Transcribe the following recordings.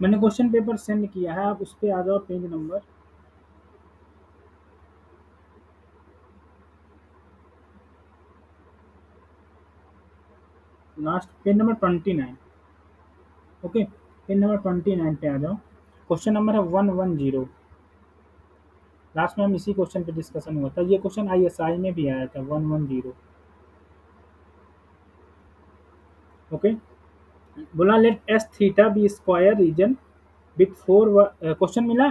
मैंने question paper send किया है, आप उस पे आ जाओ, page number last, page number 29। Okay, page number 29 पे आ जाओ। क्वेश्चन नंबर है 110। लास्ट में हम इसी क्वेश्चन पे डिस्कशन हुआ था, ये क्वेश्चन आईएसआई में भी आया था 110। ओके, बोला let S theta be square region with four, question मिला।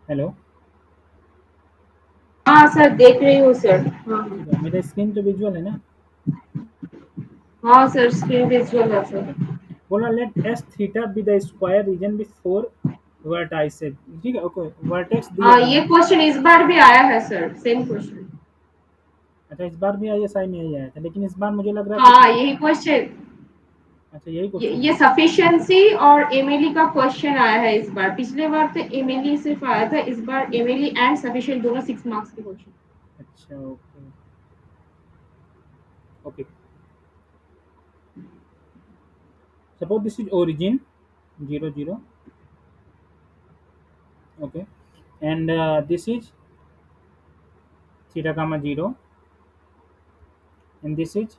हेलो, हाँ सर, देख रही हूँ सर। हाँ ठीक हाँ। है, मेरा स्क्रीन तो विजुअल है ना। हाँ सर, स्क्रीन विजुअल है ओके, सर। बोला let S theta be the square region with four vertices. ठीक है, ओके, वर्टेक्स दिए हाँ, गए ये हैं। क्वेश्चन इस बार भी आया है सर, सेम क्वेश्चन। अच्छा, इस बार भी आईएसआई में यही आया था, लेकिन इस बार मुझे लग रहा है कुछ। हाँ, यही क्वेश्चन। अच्छा, यही क्वेश्चन ये है। सफिशिएंसी और एमएलई का क्वेश्चन आया है इस बार। पिछले बार तो एमएलई सिर्फ आया था, इस बार एमएलई एंड सफिशिएंट दोनों 6 मार्क्स के क्वेश्चन। अच्छा, okay. Okay, suppose this is origin 0 0, okay, and this is theta comma 0, and this is,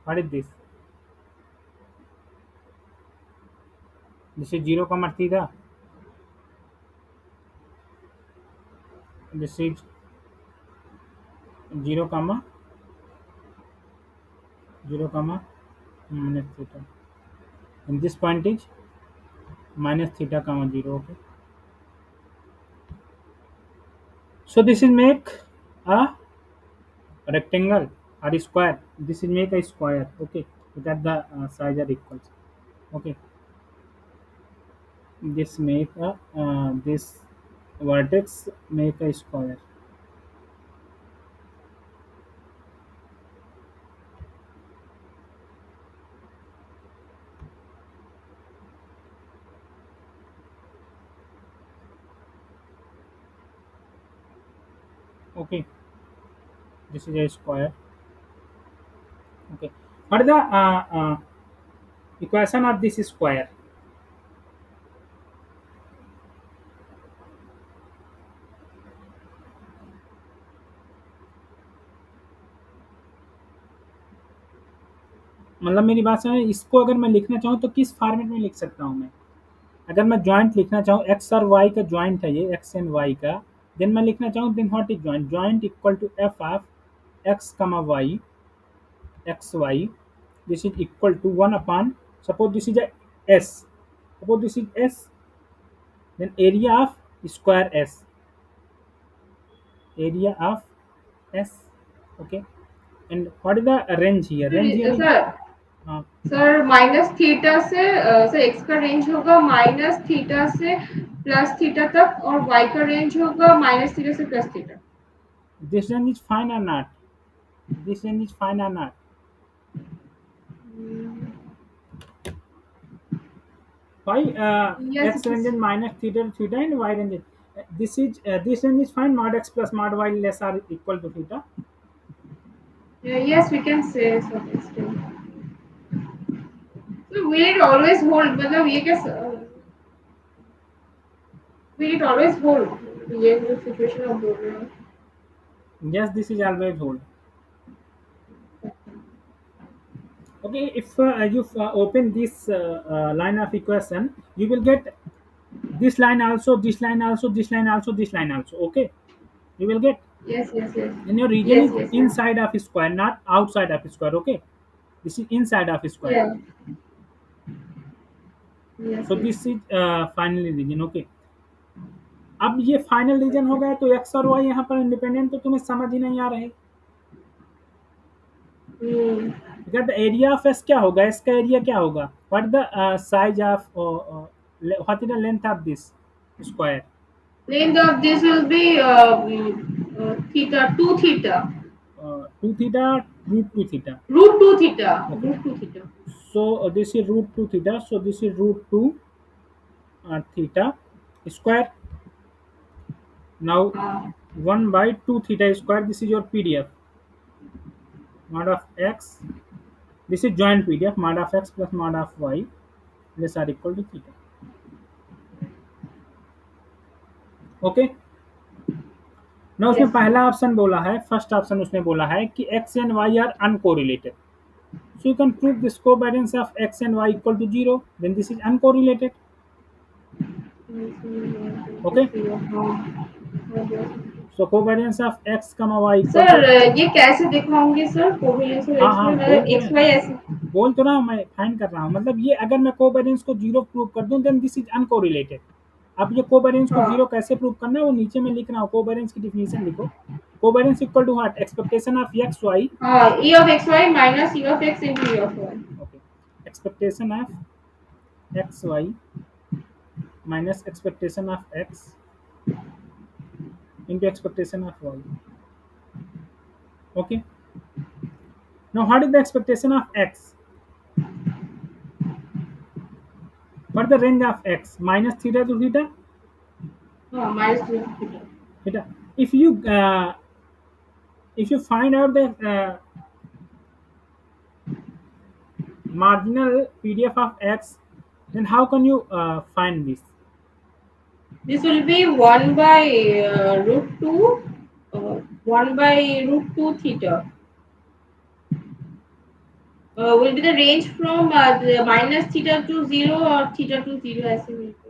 what is this? This is 0 comma theta, this is 0 comma 0 comma minus theta, and this point is minus theta comma 0, okay. So this is make a rectangle or square, this is make a square, okay, that the size are equals, okay. This make a this vertex make a square. Okay, this is a square. Okay, what is the equation of this square? मतलब मेरी बात समझ, इसको अगर मैं लिखना चाहूँ तो किस फॉर्मेट में लिख सकता हूँ मैं? अगर मैं जॉइंट लिखना चाहूँ, एक्स और वाई का जॉइंट है ये, एक्स एंड वाई का, देन मैं लिखना चाहूँ, then what is joint? Joint equal to f of x comma y, x y, this is equal to 1 upon, suppose this is a s, suppose this is s, then area of square s, area of s, okay. And what is the range here? Range here is, sir, uh, sir minus theta से sir x का range होगा minus theta से plus theta तक, और Y का range होगा minus theta से plus theta. this range is fine or not? This range is fine or not? Why yes, x range is minus theta to theta and y range is, this range is fine, mod x plus mod y less or equal to theta. Yes, we can say some extent. So will it always hold? मतलब ये क्या? Will it always hold? ये जो situation आप बोल रहे हो। Yes, this is always hold. Okay, if you open this line of equation, you will get this line also, this line also, this line also, this line also. Okay, you will get. Yes yes yes. Then your region yes is yes yes. inside of square, not outside of square. Okay, this is inside of square. या yes So yes. this is final region. Okay. अब ये final reason हो गया, तो x और Y यहाँ पर independent, तो तुम्हें समझ ही नहीं आ रहे। हम्म। द एरिया ऑफ एस क्या होगा? एस का एरिया क्या होगा? What the size of, what is the length of this square? Length of this will be theta 2 theta, 2 theta, root 2 theta. root 2 theta, Okay, root 2 theta. so this is root 2 theta, so this is root 2 theta square. Now Uh, 1 by 2 theta square, this is your PDF, mod of x, This is joint PDF mod of x plus mod of y less or equal to theta. Okay, ना उसमें Yes. पहला option बोला है, first option उसने बोला है कि x and y are uncorrelated, so you can prove this covariance of x and y equal to 0, then this is uncorrelated. Okay, so covariance of x comma y equal sir to, ये कैसे दिखाओगे sir covariance और हाँ x हाँ में बोल मतलब तो एक्स रहे वाई ऐसे बोल तो रहा हूँ, मैं फाइंड कर रहा हूँ, मतलब ये अगर मैं कोवेरियंस को जीरो प्रूव कर दूं देन दिस इज अनकोरिलेटेड। अब ये कोवेरियंस को हाँ जीरो कैसे प्रूव करना है वो नीचे में लिख रहा हूँ, कोवेरियंस की डिफिनेशन लिखो। Covariance equal to what, expectation of x y, हाँ E of x y minus E of x into E of y. Okay, expectation of x y minus expectation of x into expectation of y. Okay. Now, what is the expectation of x? What is the range of x? Minus theta to theta. हाँ minus two theta. Theta. If you find out the marginal PDF of x, then how can you find this? This will be 1 by root 2, 1 by root 2 theta. Will be the range from the minus theta to 0 or theta to 0 ऐसे मिलते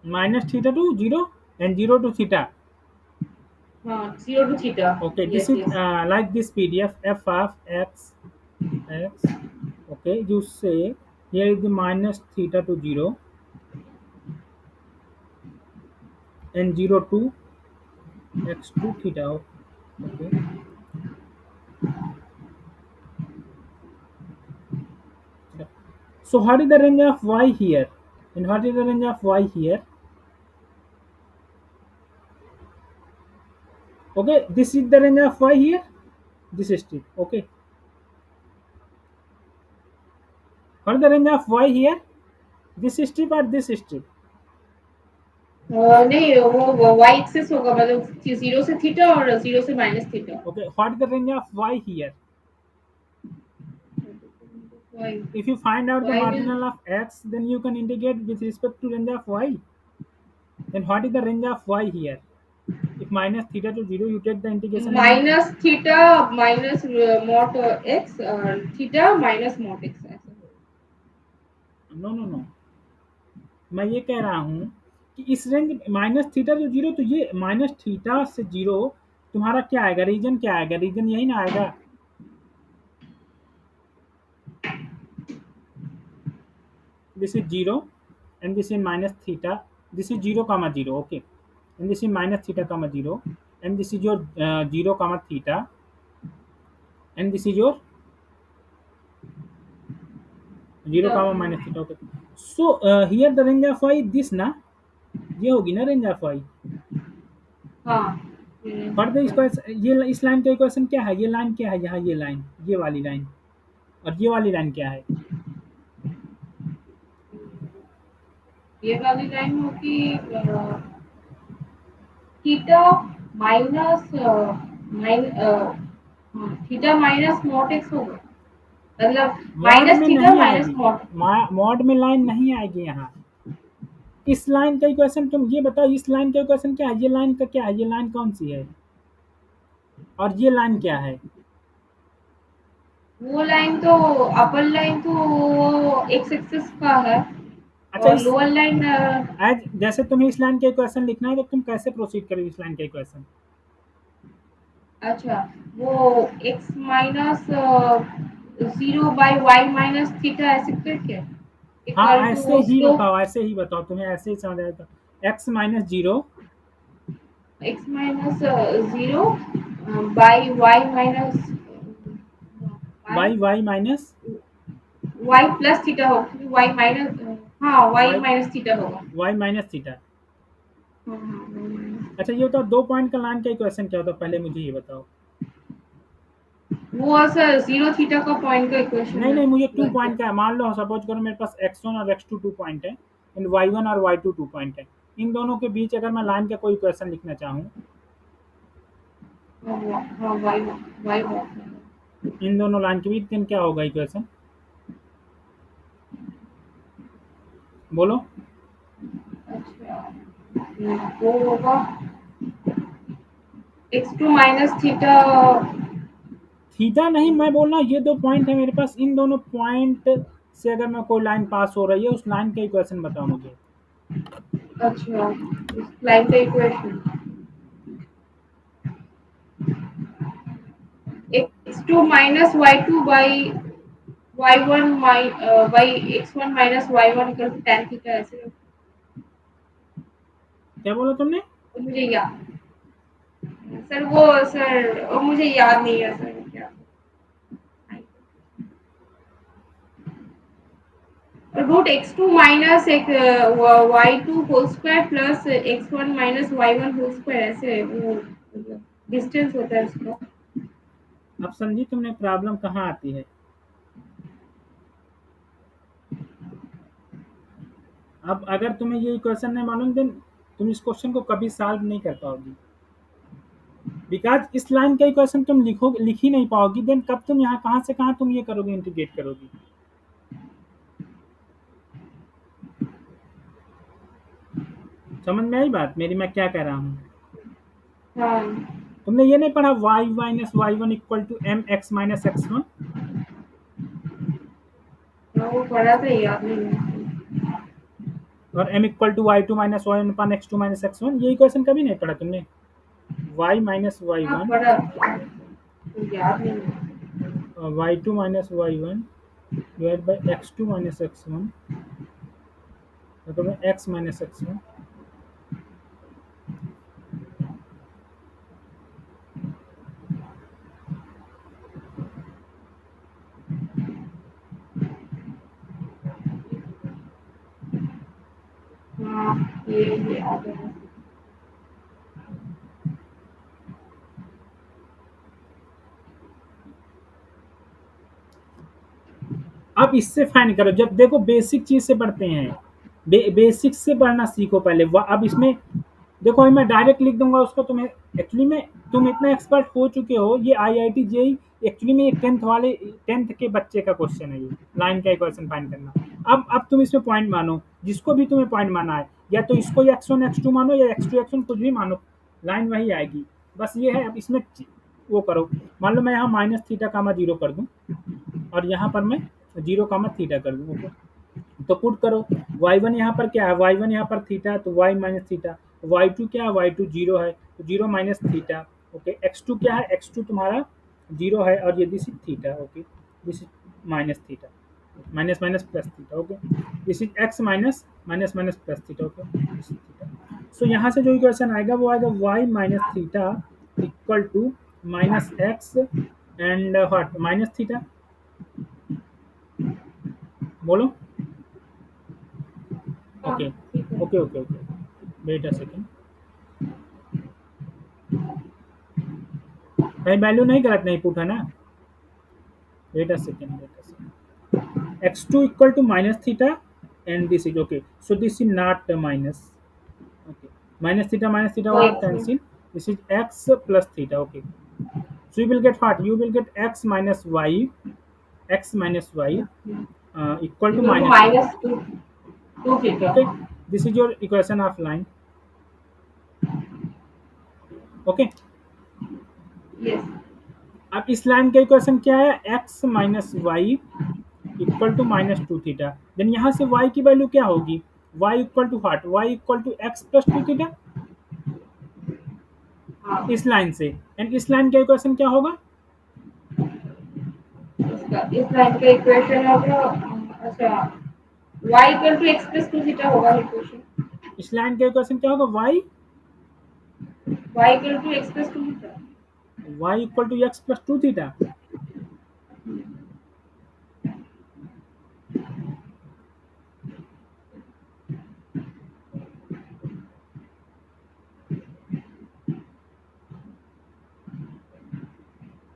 Minus theta to 0 and 0 to theta. हाँ 0 to theta. Okay, this Yes, is yes. like this PDF f of x. Okay, you say here is the minus theta to 0 and 0 to x to theta. Okay, so what is the range of y here and what is the range of y here? Okay, this is the range of y here, this is strip. Okay, what is the range of y here, this strip or this strip? नहीं वो y axis होगा मतलब 0 से theta और 0 से minus theta. Okay, what is the range of y here? y If you find out the y will marginal of x, then you can integrate with respect to range of y. Then what is the range of y here? If minus theta to 0, you take the integration limit. Minus theta minus mod x और theta minus mod x ऐसा होगा। No no no, मैं ये कह रहा हूँ कि इस रेंज माइनस थीटा टू 0, तो ये माइनस थीटा से 0 तुम्हारा क्या आएगा, रीजन क्या आएगा, रीजन यही ना आएगा। This is 0 and this is minus theta. This is 0 comma 0. Okay, and this is minus theta comma 0 and this is your 0 comma theta and this is your 0 comma minus theta. Okay, so here the range of y this ना, ये होगी ना range of y। हाँ पर the equation, ये इस line का equation क्या है, ये लाइन क्या है यहाँ, ये लाइन, ये वाली लाइन, और ये वाली लाइन क्या है? ये वाली लाइन होगी theta minus theta minus mod x होगा मतलब मॉड माइनस में थीटा नहीं माइनस आएगी, मॉट। मॉड में लाइन नहीं आएगी यहाँ। इस लाइन का इक्वेशन तुम ये बताओ, इस लाइन का इक्वेशन क्या है, ये लाइन का क्या है, ये लाइन कौन सी है, और ये लाइन क्या है? वो लाइन तो अपर लाइन तो वो एक्स एक्सिस का है अच्छा, और इस लोअर लाइन एज जैसे तुम्हें इस लाइन का इक्वेशन लिखना है तो तुम कैसे प्रोसीड करोगे इस लाइन का इक्वेशन? अच्छा वो x minus 0 by y minus theta ऐसे करके हाँ, इक्वल टू ऐसे वो ही स्लोप बताओ, ऐसे ही बताओ, तुम्हें ऐसे ही समझ आएगा। X minus 0 x minus 0 by y minus by y minus y plus theta होगा क्योंकि वाई माइनस हाँ वाई माइनस थीटा होगा। Y minus theta. हाँ हाँ y minus- अच्छा, ये बताओ 2 पॉइंट का लाइन का इक्वेशन क्या होता है, पहले मुझे ये बताओ। वो सर 0 थीटा का पॉइंट का इक्वेशन नहीं नहीं, मुझे 2 पॉइंट का है, मान लो सपोज करो मेरे पास x1 और x2 2 पॉइंट है एंड y1 और y2 2 पॉइंट है, इन दोनों के बीच अगर मैं लाइन का कोई इक्वेशन लिखना चाहूँ, हाँ वाई वाई इन दोनों लाइन के बीच देन क्या होगा इक्वेशन, बोलो। अच्छा, वो होगा x2 माइनस थीटा। थीटा नहीं, मैं बोल रहा हूँ ये दो पॉइंट है मेरे पास, इन दोनों पॉइंट से अगर मैं कोई लाइन पास हो रही है उस लाइन का इक्वेशन बताओ मुझे। अच्छा, इस लाइन का equation x2 minus y2 by y1 by x1 minus y1 equal to tan theta, ऐसे। क्या बोला तुमने? मुझे याद सर वो सर वो मुझे याद नहीं है सर क्या। रूट x2 माइनस एक y2 whole square plus x1 minus y1 whole square, ऐसे वो डिस्टेंस होता है उसका। अब समझी तुमने प्रॉब्लम कहाँ आती है। अब अगर तुम्हें ये इक्वेशन नहीं मालूम देन तुम इस क्वेश्चन को कभी सॉल्व नहीं कर पाओगी, बिकॉज इस लाइन का इक्वेशन तुम लिख ही नहीं पाओगी, देन कब तुम यहाँ कहाँ से कहाँ तुम ये करोगे, इंटीग्रेट करोगी। समझ में आई बात मेरी, मैं क्या कह रहा हूँ। हाँ, तुमने ये नहीं पढ़ा y minus y one equal to m x minus x one, वो पढ़ा था, याद नहीं है। और m equal to y two minus y one upon x two minus x one, ये इक्वेशन कभी नहीं पढ़ा तुमने। y माइनस वाई हाँ, वन, पढ़ा तो याद नहीं है। Y two minus y one divide by x two minus x one, मतलब एक्स माइनस एक्स वन। हाँ, ये याद है। अब इससे फाइंड करो, जब देखो बेसिक चीज से पढ़ते हैं, बेसिक से पढ़ना सीखो पहले। अब इसमें देखो मैं डायरेक्ट लिख दूंगा उसको, तुम्हें एक्चुअली में तुम इतना एक्सपर्ट हो चुके हो, ये आईआईटी जेई एक्चुअली में ये 10th के बच्चे का क्वेश्चन है, ये लाइन का इक्वेशन फाइंड करना। अब तुम इसमें पॉइंट मानो, जिसको भी तुम्हें पॉइंट माना है, या तो इसको x1 x2 मानो या x2 x1 कुछ भी मानो, लाइन वही आएगी। बस ये है, अब इसमें वो करो। मान लो मैं यहाँ माइनस थीटा कामा जीरो कर दूं, और यहाँ पर मैं जीरो कामा थीटा कर दूं, ओके। तो पुट करो, y1 यहाँ पर क्या है, y1 यहाँ पर थीटा, तो y माइनस थीटा। y2 क्या है, y2 जीरो है, तो zero minus theta, okay. x2 क्या है, x2 तुम्हारा जीरो है, और ये this is theta, okay. This is minus theta, minus minus plus theta, okay. This is x minus minus minus plus theta, okay. This is theta. So यहाँ से जो equation आएगा वो आएगा y minus theta equal to minus x and what minus theta, बोलो। हाँ, okay ठीक है। Okay okay okay, wait a second, कहीं वैल्यू नहीं गलत नहीं पुट है ना, wait a second, wait a second. x2 equal to minus theta and this is okay, so this is not minus, okay, minus theta वो what एक cancel, this is x plus theta, okay. So you will get what, you will get x minus y, x minus y equal to equal to minus theta, minus two theta. okay. This is your equation of line, okay. Yes. अब इस line का equation क्या है, x minus y equal to minus two theta, then यहाँ से y की value क्या होगी, y equal to what, y equal to x plus two theta, हाँ, इस लाइन से। एंड इस लाइन का इक्वेशन क्या होगा, इस लाइन का इक्वेशन होगा, अच्छा, y equal to x plus two theta होगा इक्वेशन। इस लाइन का इक्वेशन क्या होगा, y y equal to x plus two theta. y equal to x plus two theta.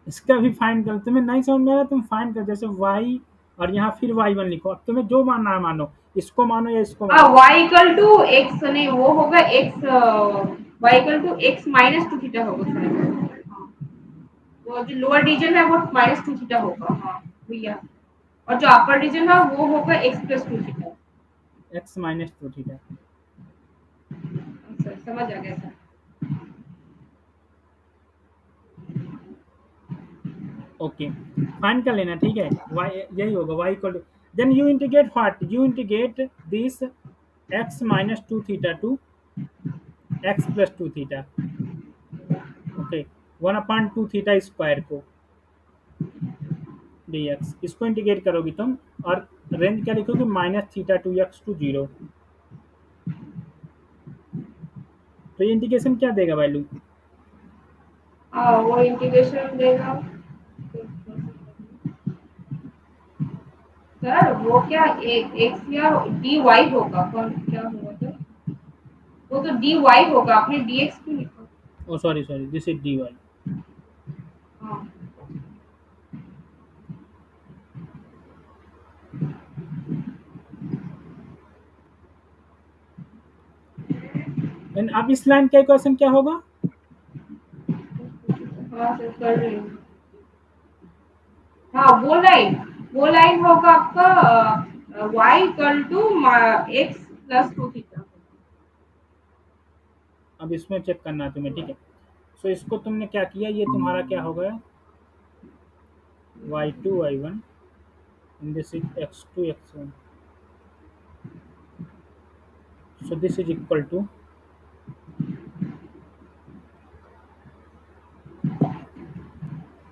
इसका भी फाइंड कर, तुम्हें नहीं समझ में आ रहा तुम फाइंड कर, जैसे y और यहाँ फिर y1 लिखो, अब तुम्हें जो मानना है मानो, इसको मानो या इसको हाँ, मानो। y इक्वल टू x नहीं, वो होगा x, y equal to x minus two theta होगा शायद। हाँ, वो जो लोअर रीजन है वो -2 थीटा होगा। हाँ भैया, और जो अपर रीजन है वो होगा x+2 theta. x minus 2 theta. Sir समझ आ गया सर। ओके, फाइंड कर लेना, ठीक है। y यही होगा, y equal to, then you integrate what, you integrate this x minus 2 theta to x plus 2 theta. Okay, 1/2 theta square को dx, इसको इंटीग्रेट करोगी तुम, और रेंज क्या लिखोगे, minus theta to x to 0। तो ये इंटीग्रेशन क्या देगा वैल्यू? हाँ वो इंटीग्रेशन देगा सर, वो क्या एक्स या डी वाई होगा, कौन क्या होगा सर? वो तो डी वाई होगा, आपने डी एक्स क्यों लिखा? Oh sorry sorry, this is dy। हाँ देन अब इस लाइन का इक्वेशन क्या होगा? हाँ सर कर रही हूँ। हाँ वो लाइन होगा आपका y equal to x+2 theta. अब इसमें चेक करना है तुम्हें, ठीक है। सो इसको तुमने क्या किया, ये तुम्हारा क्या हो गया, y2 y1 and this is x2 x1, so this is equal to,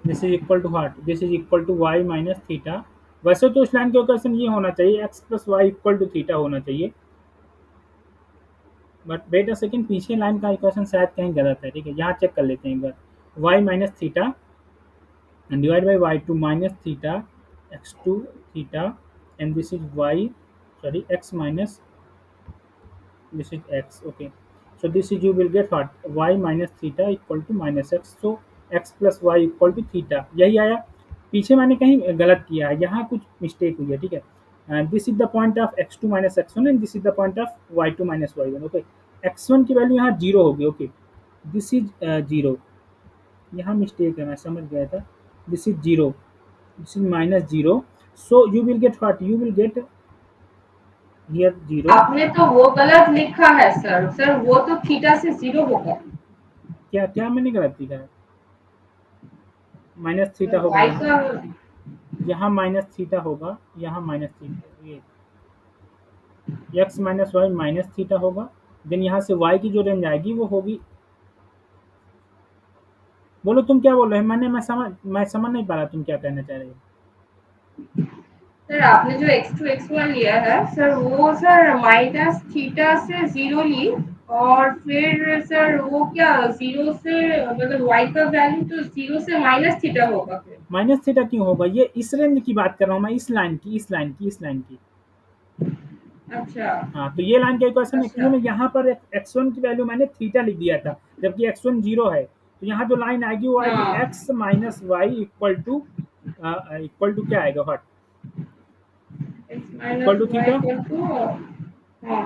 this is equal to what, this is equal to y minus theta. वैसे तो इस लाइन का इक्वेशन ये होना चाहिए, x plus y equal to theta होना चाहिए, but wait a second, पीछे लाइन का इक्वेशन शायद कहीं गलत है, ठीक है। यहाँ चेक कर लेते हैं एक बार, y minus theta and divided by y2 minus theta x2 theta, and this is y, sorry, x minus, this is x, okay. So this is, you will get what, y minus theta equal to minus x, so x plus y equal to theta, यही आया। पीछे मैंने कहीं गलत किया है, यहाँ कुछ मिस्टेक हुई है, ठीक है। This is the point of x2 minus x1 and this is the point of y2 minus y1, okay. x1 की वैल्यू यहाँ जीरो होगी, ओके, दिस इज जीरो, यहाँ मिस्टेक है, मैं समझ गया था, this is zero, this is minus 0, so you will get what, you will get here 0। आपने तो वो गलत लिखा है सर, सर वो तो थीटा से 0 होगा। क्या क्या मैंने गलत लिखा है, माइनस थीटा होगा y यहाँ, का यहाँ माइनस थीटा होगा, यहाँ माइनस थीटा, ये x minus y minus theta होगा, देन यहाँ से y की जो रेंज आएगी वो होगी, बोलो तुम क्या बोल रहे हो, मैं समझ नहीं पा रहा तुम क्या कहना चाह रहे हो। सर आपने जो x2 x1 लिया है सर, वो सर माइनस थीटा से 0 ली, और फिर सर वो क्या 0 से मतलब y का वैल्यू तो 0 से माइनस थीटा होगा फिर। माइनस थीटा क्यों होगा, ये इस रेंज की बात कर रहा हूँ मैं, इस लाइन की, इस लाइन की। अच्छा हाँ, तो ये लाइन का इक्वेशन अच्छा। एक्चुअली में यहाँ पर x1 की वैल्यू मैंने थीटा लिख दिया था, जबकि x1 जीरो है, तो यहाँ जो लाइन आएगी वो आएगी हाँ x minus y equal to क्या आएगा, what, x equal minus two y theta equal to, हाँ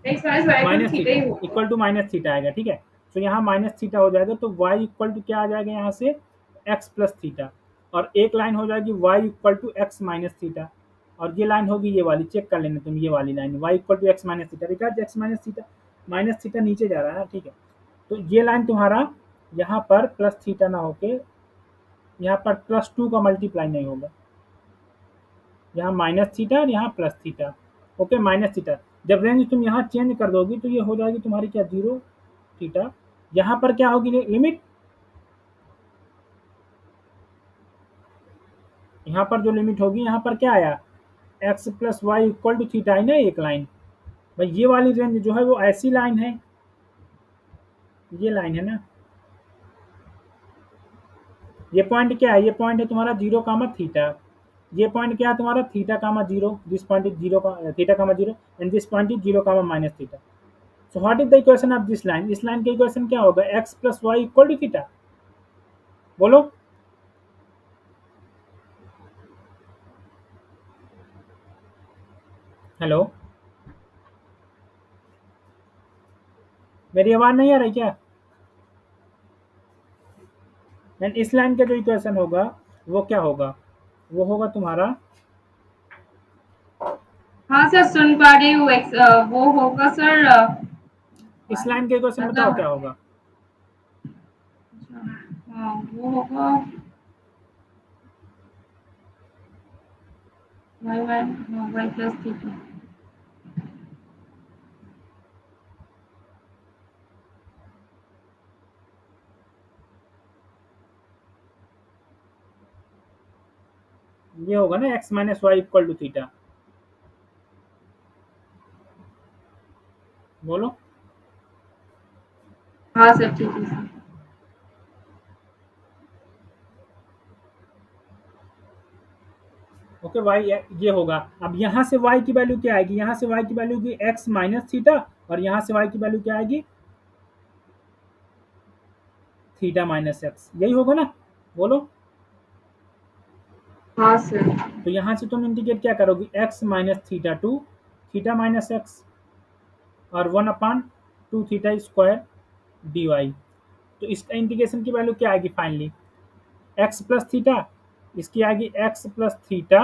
x minus y equal minus two theta theta ही होगा। इक्वल टू माइनस थीटा आएगा, ठीक है। तो यहाँ माइनस थीटा हो जाएगा, तो y इक्वल टू क्या आ जाएगा यहाँ से, x प्लस थीटा, और एक लाइन हो जाएगी y equal to x minus theta, और ये लाइन होगी ये वाली, चेक कर लेना तुम, ये वाली line y equal to x minus theta, because x minus theta नीचे जा रहा है ना, ठीक है। तो ये लाइन तुम्हारा यहाँ पर प्लस थीटा ना होके यहाँ पर प्लस टू का मल्टीप्लाई नहीं होगा, यहाँ माइनस थीटा और यहाँ plus theta, okay, minus theta. जब रेंज तुम यहाँ चेंज कर दोगी तो ये हो जाएगी तुम्हारी क्या, जीरो थीटा, यहाँ पर क्या होगी लिमिट, यहाँ पर जो लिमिट होगी यहाँ पर क्या आया, x plus y equal to theta है ना, एक लाइन, भाई ये वाली रेंज जो है वो ऐसी लाइन है, ये लाइन है ना, ये पॉइंट क्या है, ये पॉइंट है तुम्हारा जीरो कामा थीटा, ये पॉइंट क्या है तुम्हारा, theta comma zero, this point is zero का theta comma zero, and this point is zero comma minus theta. So what is the equation of this line, इस line का equation क्या होगा, x plus y equal to theta, बोलो। Hello, मेरी आवाज नहीं आ रही क्या? एंड इस लाइन का जो इक्वेशन होगा वो क्या होगा, वो होगा तुम्हारा, हाँ सर, सुन पा रही हूँ। वो होगा सर, इस लाइन का इक्वेशन बताओ क्या मतलब होगा। हाँ वो होगा वाई वाई, हाँ वाई प्लस थीटा। ये होगा ना x minus y equal to theta. बोलो। हाँ सर, ठीक है सर। ओके वाई ये होगा। अब यहाँ से वाई की वैल्यू क्या आएगी, यहाँ से वाई की वैल्यू की एक्स माइनस थीटा, और यहाँ से वाई की वैल्यू क्या आएगी, थीटा माइनस एक्स, यही होगा ना। बोलो। हाँ सर। तो यहाँ से तुम इंटीग्रेट क्या करोगे, x minus theta to theta minus x, और 1/2 थीटा स्क्वायर डी वाई। तो इसका इंटीग्रेशन की वैल्यू क्या आएगी फाइनली, एक्स प्लस थीटा, इसकी आएगी x plus theta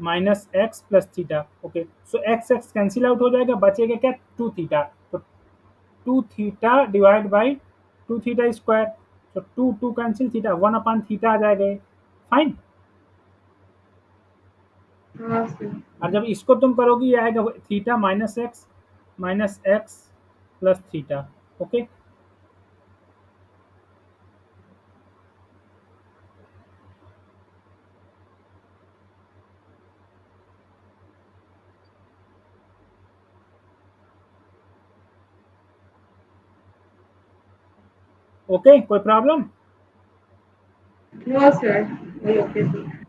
minus x plus theta. Okay, so x x cancel out हो जाएगा, बचेगा क्या, टू थीटा। तो two theta divide by two theta square, तो टू टू कैंसिल, थीटा 1/थीटा आ जाएगा। फाइन। हाँ सर। और जब इसको तुम करोगे ये आएगा theta minus x plus theta. Okay. Okay, कोई problem. No sir, okay sir.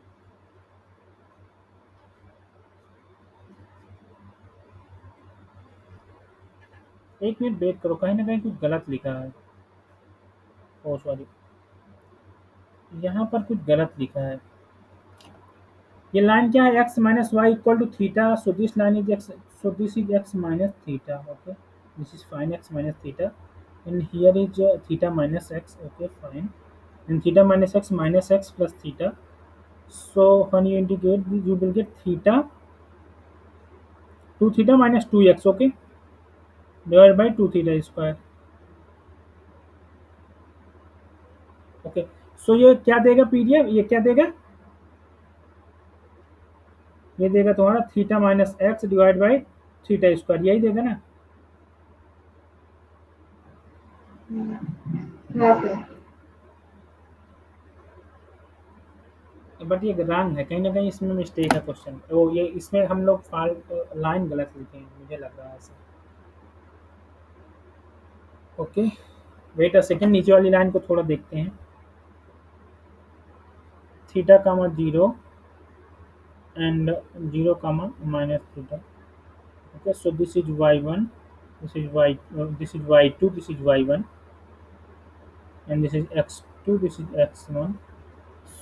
एक मिनट वेट करो, कहीं ना कहीं कुछ गलत लिखा है। ओ सॉरी, यहाँ पर कुछ गलत लिखा है। ये लाइन क्या है, x minus y equal to theta, so this line is x, so this is x minus theta. Okay, this is fine, x minus theta, and here is theta minus x. Okay, fine. And theta minus x plus theta. So when you integrate this, you will get theta 2 theta minus 2x. Okay, divided by 2 theta square. Okay, so ये क्या देगा PDF, ये क्या देगा, ये देगा तुम्हारा theta minus x divide by theta square, यही देगा ना। हाँ सर। बट ये रंग है, कहीं ना कहीं इसमें मिस्टेक है क्वेश्चन, वो ये इसमें हम लोग फॉल्ट लाइन गलत लिखे हैं, मुझे लग रहा है ऐसा। ओके, वेट अ सेकेंड, नीचे वाली लाइन को थोड़ा देखते हैं। Theta comma zero and 0 comma minus theta. Okay, so this is y1, this is this is y2, this is y1, and this is x2, this is x1.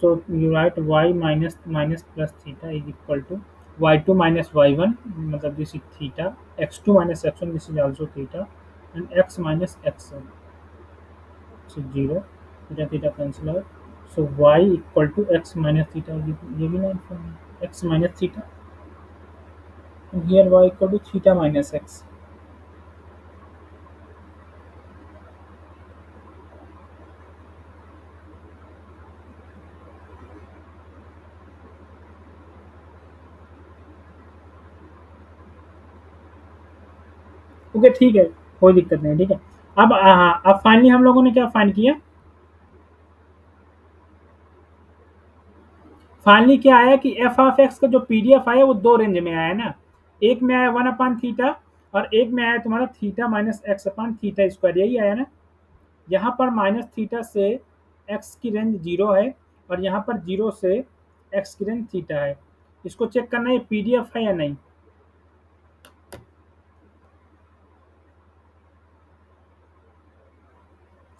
So you write y minus plus theta is equal to y2 minus y1, मतलब this is theta, x2 minus x1, this is also theta, and x minus x1, so 0, theta theta cancel out. So y equal to x minus theta, ये भी line form है, x minus theta, and here y equal to theta minus x. Okay ठीक है, कोई दिक्कत नहीं, ठीक है। अब हाँ, अब फाइनली हम लोगों ने क्या फाइंड किया, फाइनली क्या आया कि एफ ऑफ एक्स का जो पीडीएफ आया वो दो रेंज में आया ना, एक में आया 1/थीटा, और एक में आया तुम्हारा theta minus x upon theta square, यही आया ना। यहाँ पर माइनस थीटा से एक्स की रेंज जीरो है, और यहाँ पर जीरो से एक्स की रेंज थीटा है। इसको चेक करना है पीडीएफ है या नहीं।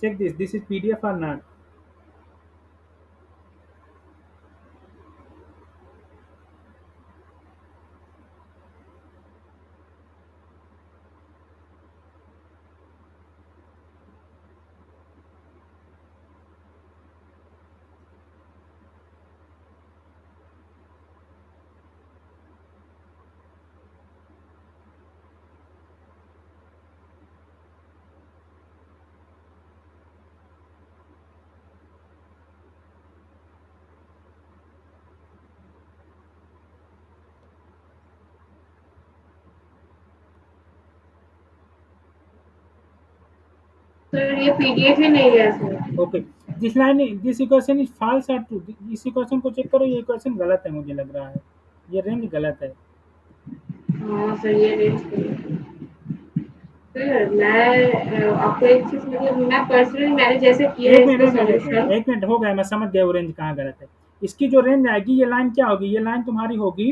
Check this is PDF or not. Sir ये पीडीएफ ही नहीं है sir. Okay, this equation is false or true. इस इक्वेशन को चेक करो, ये इक्वेशन गलत है, मुझे लग रहा है ये रेंज गलत है। हाँ सर ये रेंज करिए। सर मैं आपको एक चीज मतलब मैं पर्सनली मैंने जैसे किया है एक मिनट इसका एक मिनट एक मिनट सॉल्यूशन। एक मिनट, हो गया, मैं समझ गया वो रेंज कहाँ गलत है। इसकी जो रेंज आएगी, ये लाइन क्या होगी, ये लाइन तुम्हारी होगी,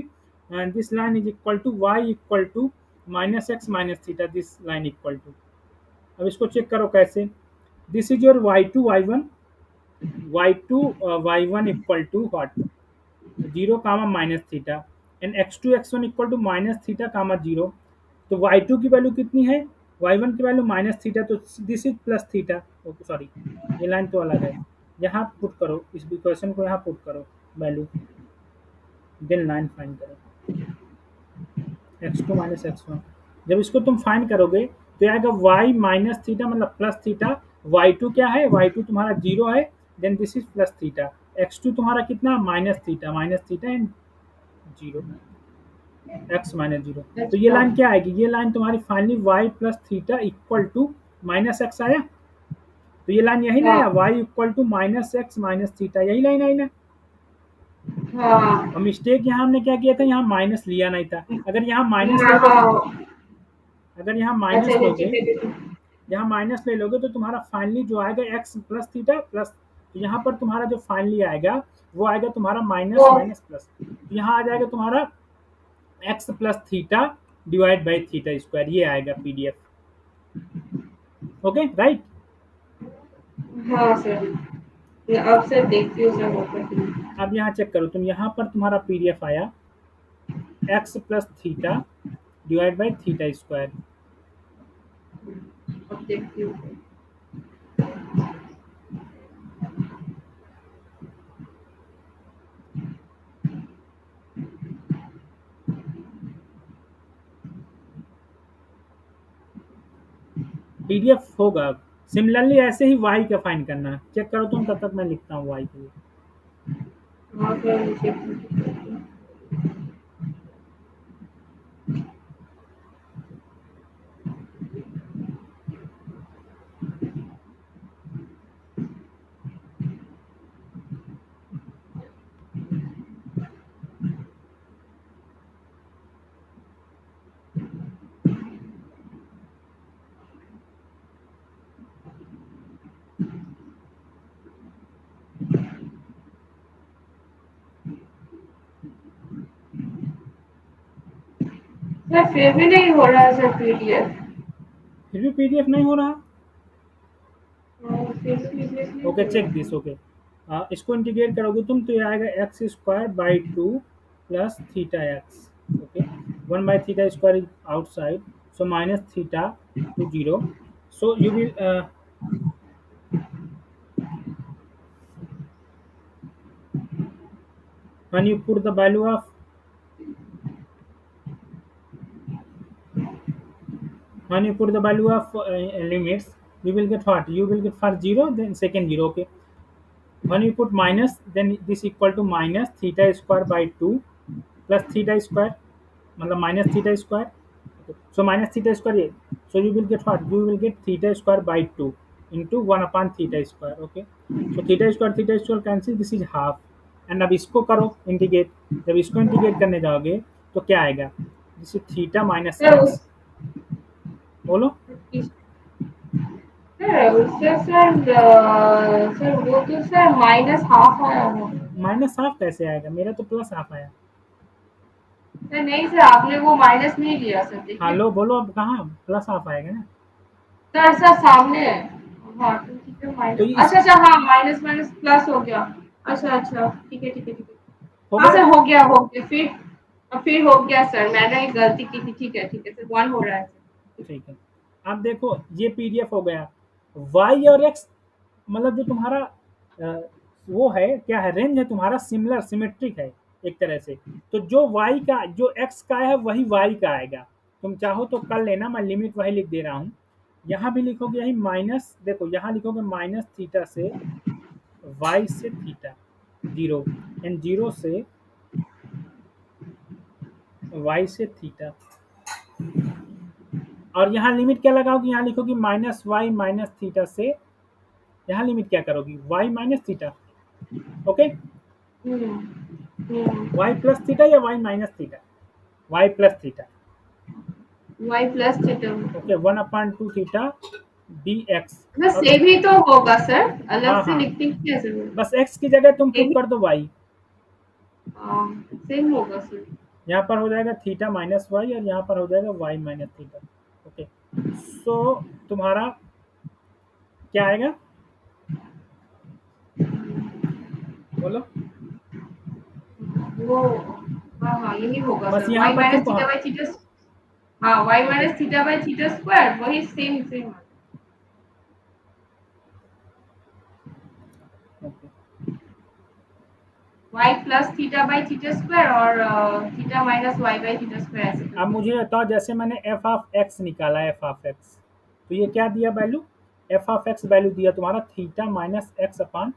this line is equal to y equal to minus x minus theta, this line equal to. अब इसको चेक करो कैसे, this is your y2 equal to what, 0 comma minus theta, and x2 x1 equal to minus theta comma 0। तो y2 की value कितनी है, y1 की value minus theta, तो this is plus theta. Okay sorry, ये line तो अलग है। यहाँ पुट करो, इस इक्वेशन को यहाँ पुट करो वैल्यू, देन लाइन फाइंड करो, x2 माइनस x1। जब इसको तुम फाइंड करोगे तो आएगा y माइनस थीटा मतलब प्लस थीटा, y2 क्या है, y2 तुम्हारा 0 है, then this is plus theta, x2 तुम्हारा कितना minus theta and 0, x minus 0। तो ये अच्छा लाइन क्या आएगी, ये लाइन तुम्हारी finally y plus theta equal to minus x आया। तो ये लाइन यही ना हाँ आया, y equal to minus x minus theta, यही लाइन आई ना। हाँ और मिस्टेक यहाँ हमने क्या किया था, यहाँ माइनस लिया नहीं था। अगर यहाँ माइनस ले लोगे, हाँ। अगर यहाँ अच्छा माइनस अच्छा लोगे, ठीक है ठीक है। यहाँ माइनस ले लोगे तो तुम्हारा फाइनली जो आएगा एक्स प्लस थीटा प्लस, तो यहाँ पर तुम्हारा जो फाइनली आएगा वो आएगा तुम्हारा माइनस वो माइनस प्लस, तो यहाँ आ जाएगा तुम्हारा x plus theta divide by theta square, ये आएगा पीडीएफ। Okay right. हाँ सर मैं अब सर देखती हूँ सर होगा कि नहीं। अब यहाँ चेक करो तुम, यहाँ पर तुम्हारा पीडीएफ आया x plus theta divide by theta square. अब देखती हूँ। पीडीएफ होगा। सिमिलरली ऐसे ही वाई का फाइंड करना है, चेक करो तुम, तब तक मैं लिखता हूँ वाई के लिए। हाँ सर मुझे सर फिर भी नहीं हो रहा है सर पीडीएफ। फिर भी पीडीएफ नहीं हो रहा। फिर भी पीडीएफ नहीं ओके हो चेक रहा दिस, ओके इसको इंटीग्रेट करोगे तुम तो ये आएगा x square by two plus theta x. Okay, one by theta square is outside, so minus theta to zero, so you will when you put the value of, when you put the value of limits, you will get what, you will get first 0 then second 0। okay, when you put minus, then this equal to minus theta square by 2 plus theta square मतलब minus theta square, so minus theta square ये, so you will get what, you will get theta square by two into one upon theta square. Okay, so theta square cancel, this is half. And अब इसको करो integrate, जब इसको integrate करने जाओगे तो क्या आएगा, this is theta minus sir x. बोलो, सर उससे सर वो तो सर माइनस हाफ आया है। माइनस हाफ कैसे आएगा, मेरा तो प्लस हाफ आया। सर नहीं सर आपने वो माइनस नहीं लिया सर हाँ देखिए। लो बोलो, अब कहाँ प्लस हाफ आएगा ना। सर सर सामने है। हाँ तो ठीक है तो माइनस इस अच्छा अच्छा हाँ माइनस माइनस प्लस हो गया। अच्छा अच्छा ठीक है ठीक है ठीक है। हो हाँ गया, सर हो गया फिर हो गया सर मैंने एक गलती की थी ठीक है सर वन हो रहा है सर। ठीक है। अब देखो ये पीडीएफ हो गया, वाई और एक्स मतलब जो तुम्हारा अ, वो है क्या है, रेंज है तुम्हारा सिमिलर सिमेट्रिक है एक तरह से। तो जो वाई का जो एक्स का है वही वाई का आएगा। तुम चाहो तो कर लेना, मैं लिमिट वही लिख दे रहा हूँ। यहाँ भी लिखोगे यही माइनस, देखो यहाँ लिखोगे माइनस थीटा से वाई से थीटा 0 एंड 0 से वाई से थीटा। और यहाँ लिमिट क्या लगाओगी, यहाँ लिखोगी माइनस वाई माइनस थीटा से, यहाँ लिमिट क्या करोगी, y minus theta. Okay, hmm hmm y plus theta या y minus theta, y plus theta. y plus theta. Okay, 1/2 theta d x. बस अब सेम ही तो होगा सर, अलग हाँ से हाँ, लिखने की क्या जरूरत बस एक्स की जगह तुम है। पुट कर दो वाई। हाँ, सेम होगा सर। यहाँ पर हो जाएगा थीटा माइनस वाई और यहाँ पर हो जाएगा वाई माइनस थीटा। ओके, सो तुम्हारा क्या आएगा, बोलो। वो हाँ हाँ यही होगा बस सर, यहाँ y पर माइनस तुमको, थीटा हाँ, बाई थीटा। हाँ, y minus theta by theta square वही same same. Okay. y plus theta by theta square और theta minus y by theta square ऐसे अब करके। मुझे बताओ, जैसे मैंने एफ ऑफ एक्स निकाला, एफ ऑफ एक्स, तो ये क्या दिया value, f of x value दिया तुम्हारा थीटा माइनस एक्स अपान,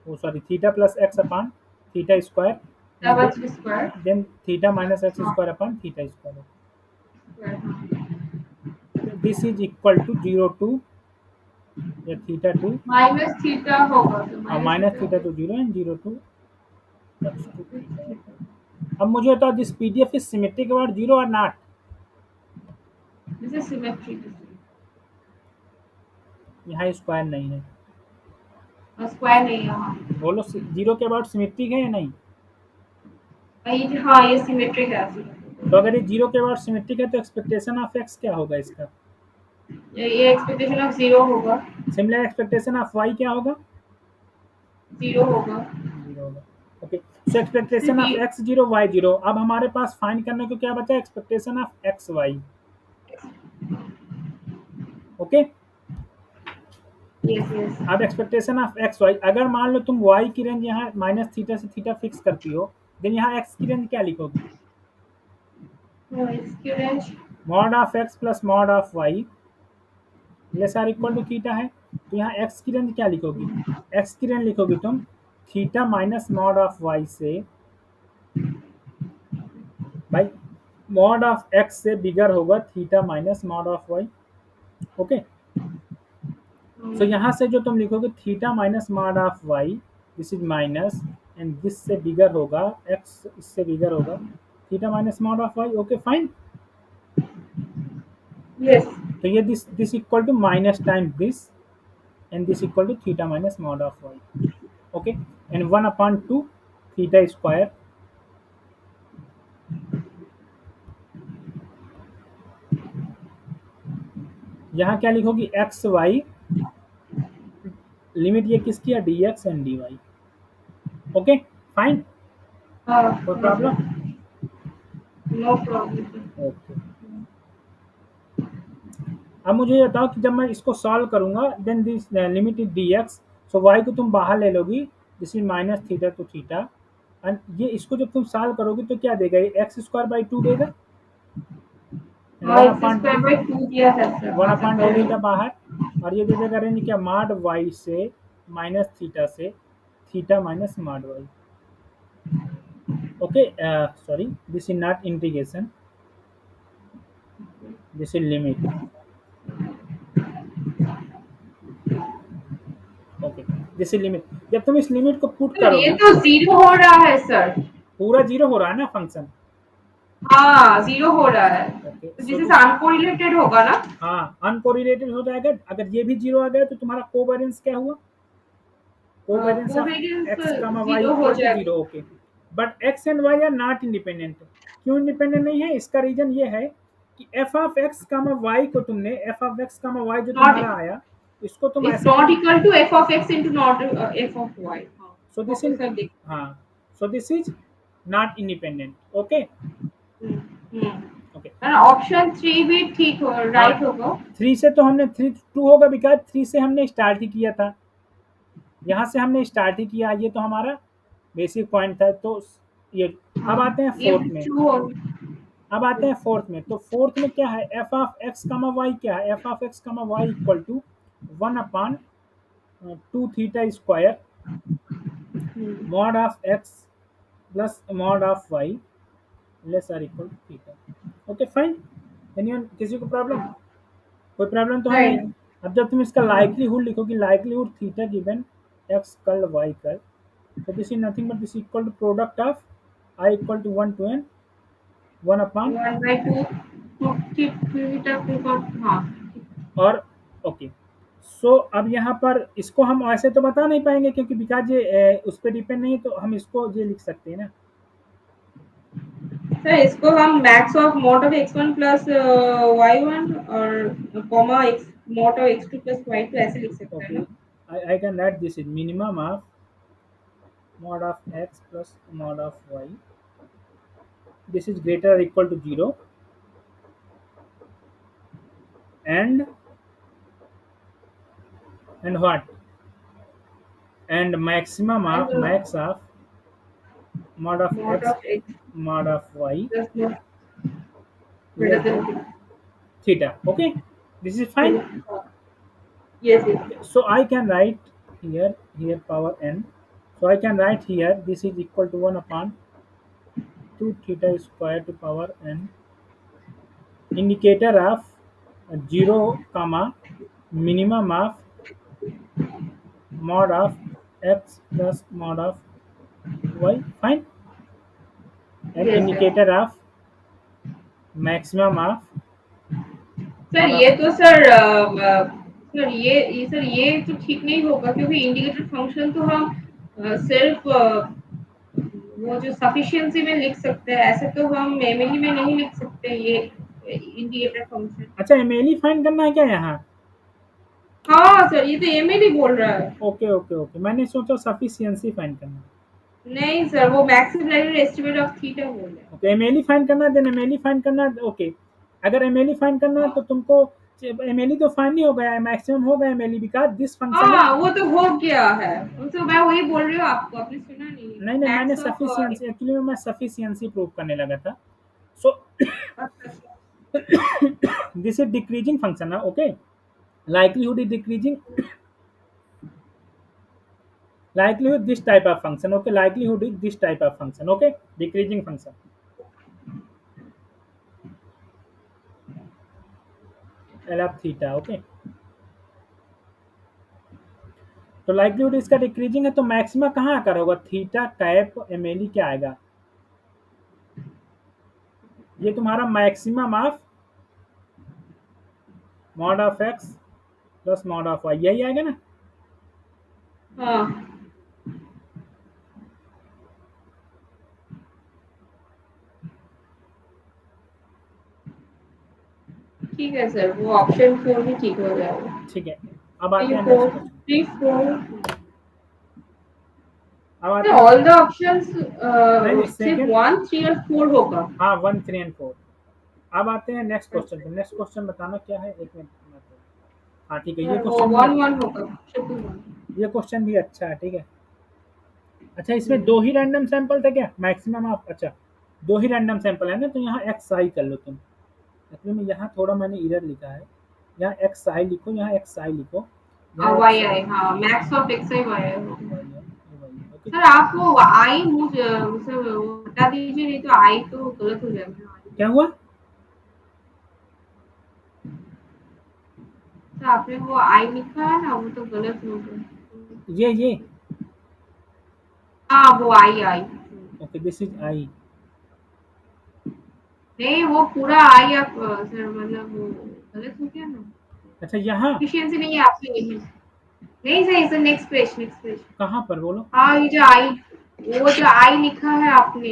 वो sorry theta plus x upon theta square, theta by and theta square. Then theta minus x हाँ square upon theta square. Square हाँ। This is equal to 0 to या theta to, minus theta होगा तो minus minus theta theta to 0 and 0 to x to theta. अब मुझे बताओ, this PDF is symmetric about 0 और not. This is symmetry. यहाँ square नहीं है, स्क्वायर नहीं है हाँ। बोलो 0 के अबाउट सिमेट्रिक है या नहीं। हाँ ये सिमेट्रिक है। तो अगर ये 0 के अबाउट सिमेट्रिक है तो एक्सपेक्टेशन ऑफ एक्स क्या होगा इसका, ये एक्सपेक्टेशन ऑफ जीरो होगा। सिमिलर एक्सपेक्टेशन ऑफ वाई क्या होगा, जीरो होगा। 0 होगा। ओके, सो एक्सपेक्टेशन सिर्फ ऑफ ये एक्स 0 वाई 0। अब हमारे पास फाइंड करने को क्या बचा, expectation of x y. Okay, yes yes. अब एक्सपेक्टेशन ऑफ एक्स वाई, अगर मान लो तुम वाई की रेंज यहाँ माइनस थीटा से थीटा फिक्स करती हो, देन यहाँ एक्स की रेंज क्या लिखोगी, इसकी range mod of x plus mod of y less or equal to theta है। तो यहाँ एक्स की रेंज क्या लिखोगी, एक्स की रेंज लिखोगी तुम theta minus mod of y से, भाई मॉड ऑफ एक्स से बिगर होगा theta minus mod of y. Okay, so यहाँ से जो तुम लिखोगे theta minus mod of y, this is minus, and this से बिगर होगा एक्स, इससे बिगर होगा theta minus mod of y. Okay fine, yes. तो ये this equal to minus time this and this equal to theta minus mod of y. Okay, and 1/2 theta square, यहाँ क्या लिखोगी x y, limit ये किसकी है, d x and d y. Okay fine, हाँ कोई हाँ problem. Sir. No problem. Okay, अब मुझे ये बताओ कि जब मैं इसको सॉल्व करूंगा, then this limit is d x, so y को तुम बाहर ले लोगी, this is minus theta to theta, and ये इसको जब तुम सॉल्व करोगे तो क्या देगा, ये एक्स स्क्वायर बाई 2 देगा, एंड हाँ one x upon square by two दिया है सर, वन हाँ सर अपॉन टू पहले। थीटा बाहर, और ये दे देगा रेंज क्या, मॉड वाई से माइनस थीटा से theta minus mod y. Okay, sorry this is not integration, this is limit. Okay, this is limit, जब तुम इस लिमिट को पुट सर ये करोगी, तो जीरो हो रहा है सर। पूरा जीरो हो रहा है ना फंक्शन। हाँ जीरो हो रहा है, ओके, तो सो दिस इज दिस, अनकोरिलेटेड होगा ना। हाँ अनकोरिलेटेड हो जाएगा, अगर ये भी जीरो आ गया तो तुम्हारा कोवेरिएंस क्या हुआ, covariance of covariance x comma y zero हो इक्वल टू जाएगा। Zero. Okay, but x and y are not independent. क्यों इंडिपेंडेंट नहीं है, इसका रीजन ये है कि f of x comma y को तुमने, f of x comma y जो नॉट तुम्हारा आया, इसको तुम इज ऐसे not put, equal to f of x into not f of y. हाँ so this okay is, sir देख। हाँ, so this is not independent. Okay, okay, option three भी ठीक हो हाँ, राइट होगा। 3 से तो हमने 3 2 होगा, बिकॉज 3 से हमने स्टार्ट ही किया था, यहाँ से हमने स्टार्ट ही किया, ये तो हमारा बेसिक पॉइंट था। तो ये, हाँ अब आते हैं ये फोर्थ भी में, ट्रू हो। अब आते हैं फोर्थ में। तो फोर्थ में क्या है, f of x comma y क्या है, f of x comma y equal to 1/2 theta square mod of x plus mod of y less or equal to theta. Okay fine, anyone, किसी को problem? हाँ, कोई problem तो है नहीं नहीं। नहीं। अब जब तुम इसका हाँ, लाइक्लीहुड लिखोगी, likelihood theta given x curl y curl, so this is nothing but this is equal to product of I equal to 1 to n 1 upon 1/2 theta हाँ। और ओके। सो अब यहाँ पर इसको हम ऐसे तो बता नहीं पाएंगे क्योंकि बिकॉज ये उस पर डिपेंड नहीं है, तो हम इसको ये लिख सकते हैं ना। सर इसको हम max of mod of x1 plus y1 और comma x mod of x2 plus y2 ऐसे लिख सकते हैं ओके, ना। I can write this is minimum of mod of x plus mod of y, this is greater or equal to 0, and what, and maximum and of max of mod of mod x of x mod of y plus mod greater less than than theta. Okay, this is fine. Theta. Yes yes. Okay, so I can write here power n. So I can write here this is equal to 1 upon 2 theta square to power n. Indicator of 0 comma minimum of mod of x plus mod of y. Fine. And yes sir. indicator of maximum of sir mod of ये तो sir ये तो ठीक नहीं होगा क्योंकि indicator function तो हम सिर्फ वो जो सफिशिएंसी में लिख सकते हैं, ऐसे तो हम मेमोरी में नहीं लिख सकते ये इंडिकेटर फंक्शन। अच्छा एमएलई फाइंड करना है क्या यहाँ? हाँ सर, ये तो एमएल ही बोल रहा है। ओके ओके ओके, मैंने सोचा सफिशियंसी फाइंड करना है। नहीं सर, वो maximum library estimate of theta बोल रहा है। ओके एमएलई फाइंड करना है, देन एमएलई फाइंड करना है। ओके, अगर एमएलई फाइंड करना है तो तुमको एमएलई तो फाइंड नहीं हो गया है, मैक्सिमम हो गया MLE because this function is हाँ वो तो हो गया है, तो मैं वही बोल रही हूँ आपको, आपने सुना नहीं। नहीं नहीं, मैंने मैक्स ऑफ सफिशियंसी एक्चुअली में मैं सफिशियंसी प्रूव करने लगा था। So this is decreasing function है। Okay, likelihood is decreasing, likelihood this type of function. Okay, likelihood is this type of function. Okay, decreasing function L of theta. Okay, तो likelihood इसका decreasing है, तो maxima कहाँ आकर होगा? Theta cap MLE क्या आएगा? ये तुम्हारा maximum of mod of x plus mod of y, यही आएगा ना? हाँ ठीक है सर, वो ऑप्शन 4 भी ठीक हो जाएगा। ठीक है, अब आते 3 हैं 4 नेक्स्ट क्वेश्चन। 3 4 अब आते हैं ऑल द ऑप्शंस नहीं नहीं सिर्फ सेकंड, 1 3 और 4 होगा। हाँ 1 3 एंड 4। अब आते हैं नेक्स्ट क्वेश्चन पे। नेक्स्ट क्वेश्चन बताना क्या है, एक मिनट। हाँ ठीक है, ये सर वो क्वेश्चन 1 भी 1 होगा, ट्रिपल 1। ये क्वेश्चन भी अच्छा है। ठीक है, अच्छा इसमें दो ही रैंडम सैंपल थे क्या मैक्सिमम ऑफ? अच्छा दो ही रैंडम सैंपल है ना, तो यहाँ एक्स आई कर लो तुम। एक्चुअली में यहाँ थोड़ा मैंने इरर लिखा है, यहाँ एक्स आई लिखो, यहाँ एक्स आई लिखो, यहाँ वाई एक्स आई, हाँ max of x i y i. Okay. Sir आप वो आई मुझे उसे हटा दीजिए, नहीं तो आई तो गलत हो जाएगा। क्या हुआ? सर आपने वो आई लिखा है ना, वो तो गलत हो गया। ये हाँ वो I I. Okay, this is I. नहीं वो पूरा आई आप सर, मतलब वो गलत हो गया ना। अच्छा यहाँ एफिशिएंसी नहीं है आपकी, नहीं नहीं सही sir. Next page, next page. कहाँ पर बोलो? हाँ ये जो आई, वो जो आई लिखा है आपने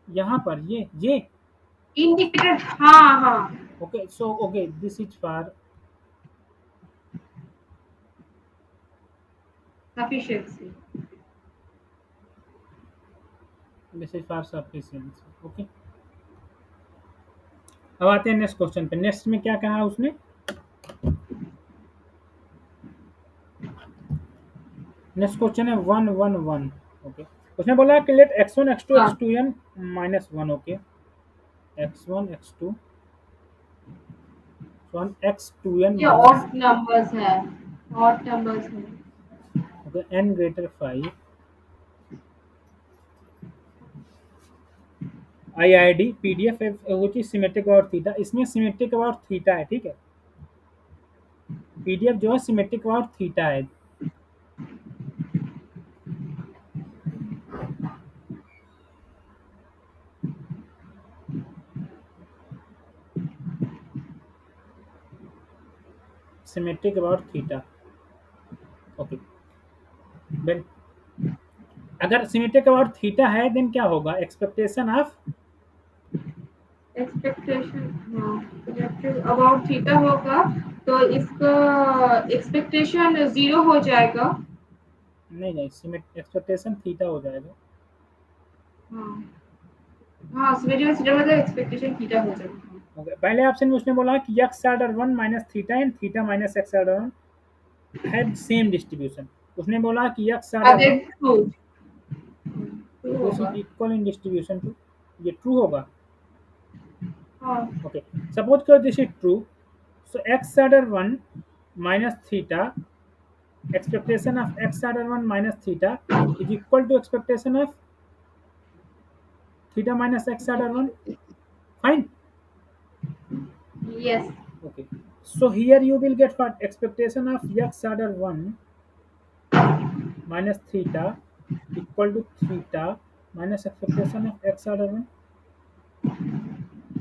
यहाँ पर ये इंडिकेटर, हाँ हाँ। Okay, so okay this is for sufficiency. Sufficiency. Okay, अब आते हैं नेक्स्ट क्वेश्चन पे। नेक्स्ट में क्या कहा उसने? नेक्स्ट क्वेश्चन है 1 1 1। ओके, उसने बोला कि लेट x1 x2 हाँ x2n minus 1। Okay, x1 x2 1 x2n ये माइनस, ऑड नंबर्स है, ऑड नंबर्स है। Okay n greater 5 IID PDF वो चीज सिमेट्रिक अबाउट थीटा, इसमें सिमेट्रिक अबाउट थीटा है, ठीक है। PDF जो है सिमेट्रिक अबाउट थीटा है। Symmetric about theta, okay. Then अगर सिमेट्रिक अबाउट थीटा है देन क्या होगा, expectation of, expectation about theta होगा, तो इसका एक्सपेक्टेशन जीरो हो जाएगा। नहीं नहीं, सिमेट एक्सपेक्टेशन थीटा हो जाएगा। हाँ हाँ, सिमेट्रिकल थीटा मतलब एक्सपेक्टेशन थीटा हो जाएगा। ओके, पहले ऑप्शन में उसने बोला कि x order 1 minus theta and theta minus x order 1 have same distribution. उसने बोला कि एक्स ऑर्डर अगर 1 ट्रू ट्रू दिस होगा। Is equal in distribution to, ये ट्रू होगा। हाँ Okay, suppose that this is true, so x order 1 minus theta, expectation of x order 1 minus theta is equal to expectation of theta minus x order 1. Fine. Yes. Okay. So here you will get what, expectation of x order 1 minus theta equal to theta minus expectation of x order 1.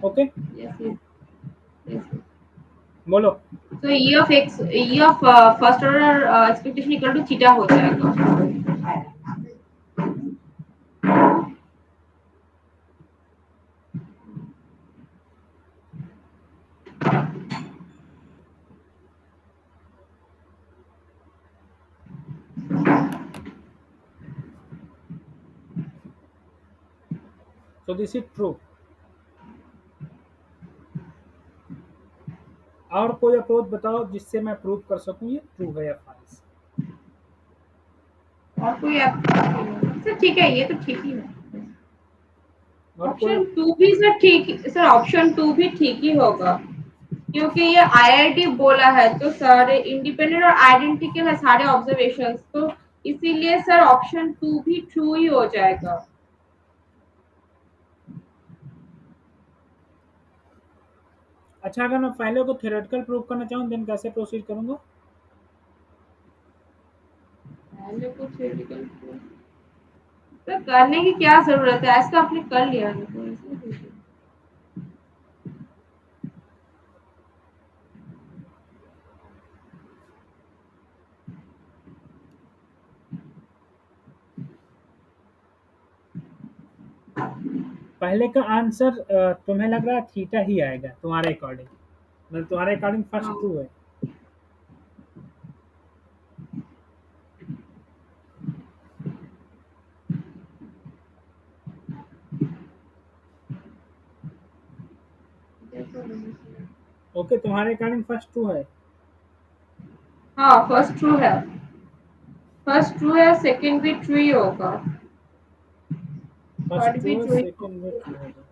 Okay. Yes yes yes. बोलो। तो E of x, E of first order expectation equal to theta हो जाएगा। So this is true. और कोई approach बताओ जिससे मैं prove कर सकूं ये ट्रू है या फॉल्स। और कोई सर ठीक है, ये तो ठीक ही है। और कोई ऑप्शन टू भी सर ठीक, सर ऑप्शन टू भी ठीक ही होगा, क्योंकि ये आईआईटी बोला है तो सारे इंडिपेंडेंट और आइडेंटिकल है सारे ऑब्जर्वेशंस, तो इसीलिए सर ऑप्शन टू भी ट्रू ही हो जाएगा। अच्छा, अगर मैं पहले को थ्योरेटिकल प्रूव करना चाहूँ देन कैसे प्रोसीड करूंगा। पहले कुछ theoretical proof, सर करने की क्या जरूरत है, ऐसा आपने कर लिया है तो इसमें कुछ नहीं। पहले का आंसर तुम्हें लग रहा है थीटा ही आएगा तुम्हारे अकॉर्डिंग, मतलब तुम्हारे अकॉर्डिंग फर्स्ट हाँ ट्रू है। ओके, तुम्हारे अकॉर्डिंग फर्स्ट ट्रू है। हाँ फर्स्ट ट्रू है, फर्स्ट ट्रू है, सेकंड भी ट्रू ही होगा, फर्स्ट थर्ड ट्रू भी है, ट्रू ही सेकंड में ट्रू होगा। होगा।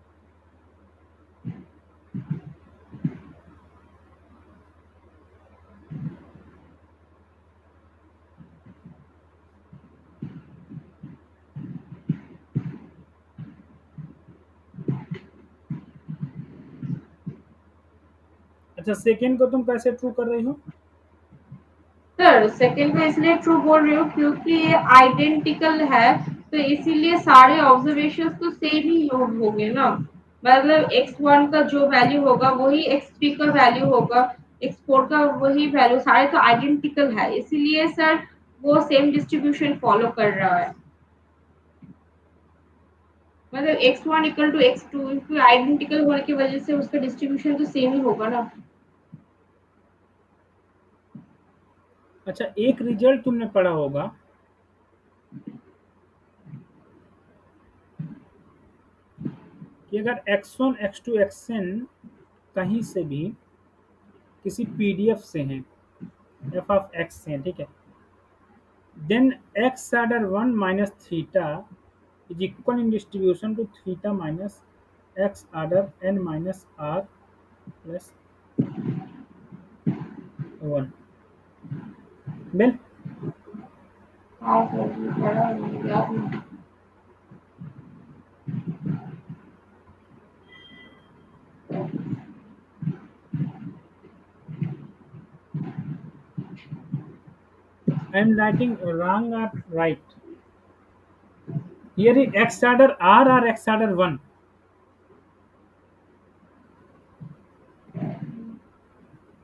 अच्छा, सेकंड को तुम कैसे ट्रू कर रही हो। सर सेकंड को इसलिए ट्रू बोल रही हूँ क्योंकि ये आइडेंटिकल है, तो इसीलिए सारे ऑब्जर्वेशंस तो सेम ही होंगे ना, मतलब x1 का जो वैल्यू होगा वही x3 का वैल्यू होगा, x4 का वही वैल्यू, सारे तो आइडेंटिकल है, इसीलिए सर वो सेम डिस्ट्रीब्यूशन फॉलो कर रहा है, मतलब x1 equal to x2 identical होने की वजह से उसका डिस्ट्रीब्यूशन तो सेम ही होगा ना। अच्छा, एक रिजल्ट तुमने पढ़ा होगा कि अगर x1 x2 xn कहीं से भी किसी पीडीएफ से हैं, एफ ऑफ एक्स से हैं, ठीक है, then x order 1 minus theta is equal in distribution to theta minus x order n minus r plus 1। Well, हाँ सर ये पढ़ा है, याद नहीं। I am writing wrong or right? Here is x order r or x order 1?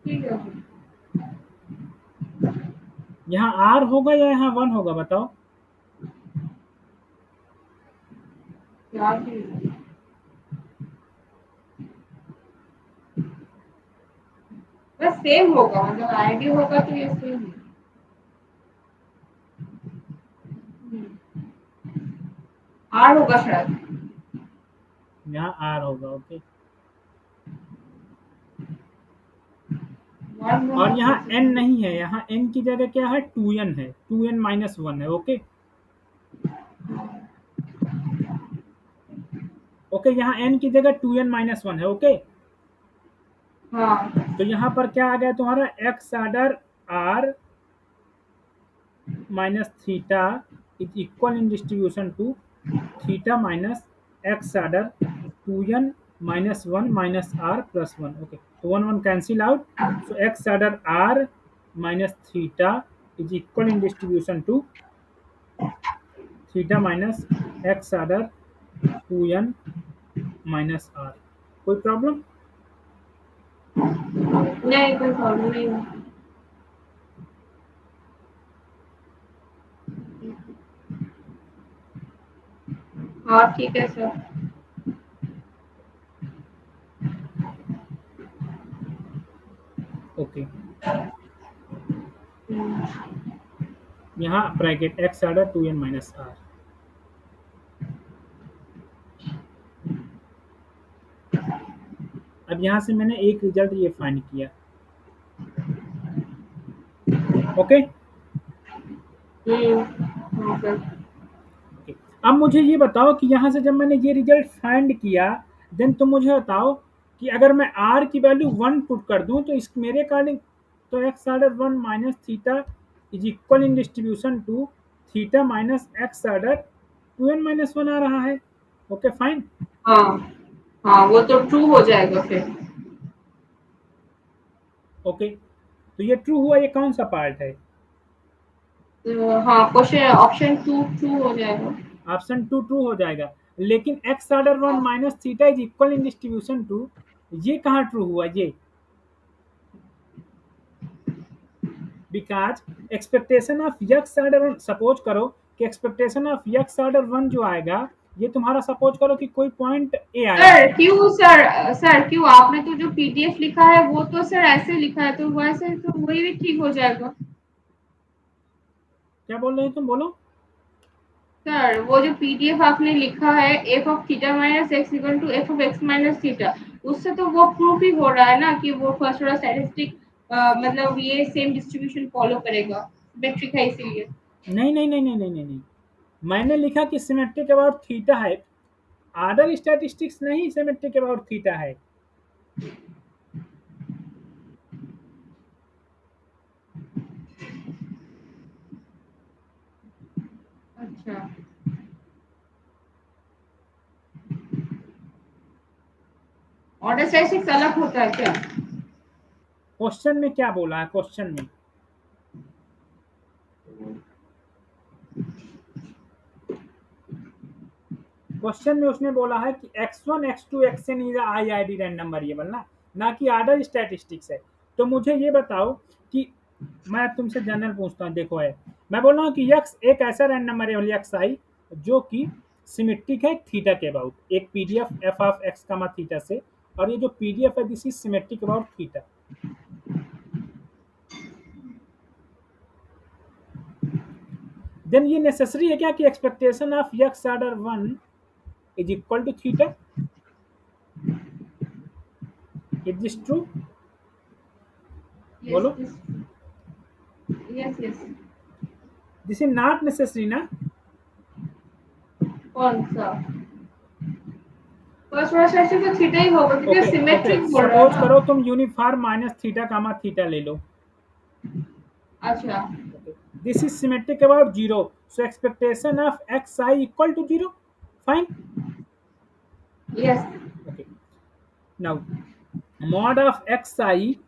ठीक है। यहाँ r होगा या यहाँ 1 होगा बताओ? याद नहीं। बस सेम होगा, मतलब आईडी होगा तो ये सेम है। आर होगा शायद। यहाँ r होगा। ओके। वन और यहाँ होगा। n नहीं है, यहाँ n की जगह क्या है, 2n है, 2n-1 है। ओके। ओके, यहाँ n की जगह 2n-1 है। ओके। हाँ। तो यहाँ पर क्या आ गया तुम्हारा, x order r minus theta is equal in distribution to theta minus x order 2n-1 minus r plus 1। Okay, तो 1 cancel out. So x order r minus theta is equal in distribution to theta minus x order 2n minus r। कोई problem? नहीं, कोई problem नहीं है। हाँ ठीक है sir. Okay. यहाँ bracket x order 2n minus r। अब यहाँ से मैंने एक रिजल्ट ये फाइंड किया। ओके। हाँ सर। ओके। अब मुझे ये बताओ कि यहाँ से जब मैंने ये रिजल्ट फाइंड किया, देन तुम मुझे बताओ कि अगर मैं r की वैल्यू 1 पुट कर दूं तो इस मेरे अकॉर्डिंग तो x order 1 minus theta is equal in distribution to theta minus x order 2n-1 आ रहा है। Okay fine. हाँ हाँ, वो तो ट्रू हो जाएगा फिर। ओके, तो ये ट्रू हुआ। ये कौन सा पार्ट है? तो हाँ, क्वेश्चन ऑप्शन टू ट्रू हो जाएगा। ऑप्शन 2 ट्रू हो जाएगा, लेकिन x order 1 minus theta is equal in distribution to, ये कहाँ ट्रू हुआ ये? Because expectation of x order 1, suppose करो कि एक्सपेक्टेशन ऑफ यक्स ऑर्डर 1 जो आएगा, ये तुम्हारा सपोज करो कि कोई पॉइंट ए आया। सर क्यों सर, सर क्यों आपने तो जो पीडीएफ लिखा है वो तो सर ऐसे लिखा है, तो वैसे तो वही भी ठीक हो जाएगा। क्या बोल रहे हो तुम, बोलो। सर वो जो पीडीएफ आपने लिखा है f of theta minus x equal to f of x minus theta, उससे तो वो प्रूफ ही हो रहा है ना कि वो फर्स्ट ऑर्डर स्टैटिस्टिक मतलब ये सेम डिस्ट्रीब्यूशन फॉलो करेगा, मेट्रिक है इसीलिए। नहीं नहीं नहीं नहीं नहीं नहीं नहीं, मैंने लिखा कि सिमेट्रिक अबाउट थीटा है, आर्डर स्टैटिस्टिक्स नहीं, सिमेट्रिक अबाउट थीटा है। अच्छा, ऑर्डर स्टैटिस्टिक्स अलग होता है क्या? क्वेश्चन में क्या बोला है, क्वेश्चन में? क्वेश्चन में उसने बोला है कि x1 x2 xn is IID random variable ना कि आर्डर स्टैटिस्टिक्स है। तो मुझे ये बताओ कि मैं तुमसे जनरल पूछता हूँ, देखो है, मैं बोल रहा हूँ कि x एक ऐसा रैंडम वेरिएबल एक्स आई जो कि सिमेट्रिक है थीटा के अबाउट, एक PDF f of x comma theta से, और ये जो पीडीएफ है this is symmetric about theta. Then ये नेसेसरी है क्या कि expectation of x order 1 is equal to theta? Is this true? Yes बोलो। Yes yes. This is not necessary ना? कौन सा? फर्स्ट ऑर्डर स्टैटिस्टिक्स तो थीटा ही होगा क्योंकि ओके ओके, सिमेट्रिक बोल रहा है सपोज ना। करो तुम uniform minus theta comma theta ले लो। अच्छा। This is symmetric about zero, so expectation of x i equal to zero. Fine. Yes. Okay, now mod of xi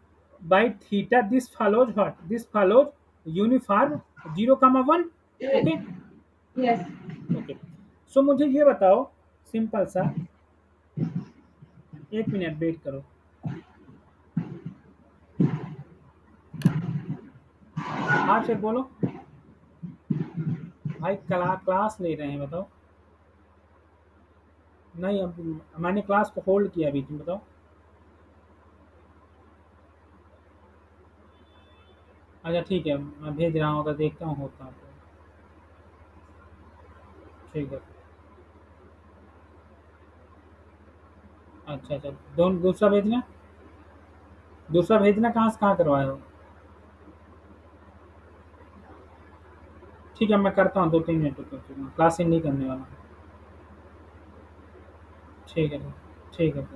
by theta, this follows what? This follows uniform 0,1। Okay yes. Okay. So मुझे ये बताओ simple सा, एक minute wait करो। हाँ फिर बोलो भाई, क्लास ले रहे हैं, बताओ। नहीं, अब मैंने क्लास को होल्ड किया अभी, तुम बताओ। अच्छा ठीक है, मैं भेज रहा हूँ, अगर देखता हूँ होता है तो। ठीक है। अच्छा अच्छा, दोनों दूसरा भेजना। दूसरा भेजना कहाँ से कहाँ करवाए हो? ठीक है, मैं करता हूँ 2-3 मिनट रुको, क्लास एंड नहीं करने वाला। ठीक है ठीक है।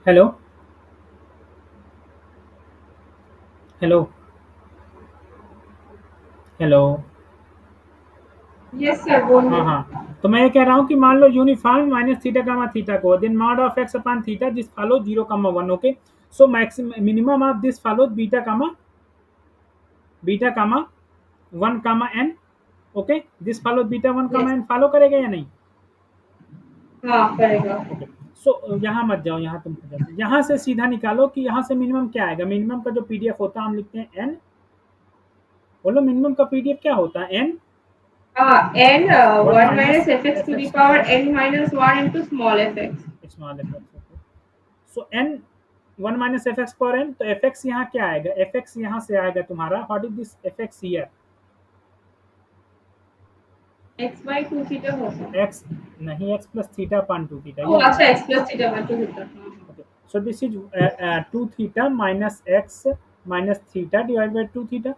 Hello hello hello. Yes sir, हाँ बोलिए। हाँ, तो मैं ये कह रहा हूँ कि मान लो uniform minus theta comma theta को, then mod of x upon theta this follow 0,1। Okay, so maximum minimum of this follow beta comma 1, okay, this follow beta 1, yes. N follow करेगा या नहीं? हाँ, करेगा। ओके। सो यहाँ मत जाओ, यहाँ तुम यहाँ से सीधा निकालो कि यहाँ से मिनिमम क्या आएगा। मिनिमम का जो पीडीएफ होता है हम लिखते हैं एन। बोलो मिनिमम का पीडीएफ क्या होता है? N n one 1 minus minus fx f to the x power n minus 1 into small fx. Small f x. Okay, so n 1 - fx पर एन, तो एफ एक्स यहाँ क्या आएगा? एफ एक्स यहाँ से आएगा तुम्हारा, what is this f x here? x by 2 theta होगा। एक्स नहीं, x plus theta upon 2 theta, ये ओह होता अच्छा, है। x plus theta by 2 theta। हाँ। Okay, so this is 2 theta minus x minus theta divide by 2 theta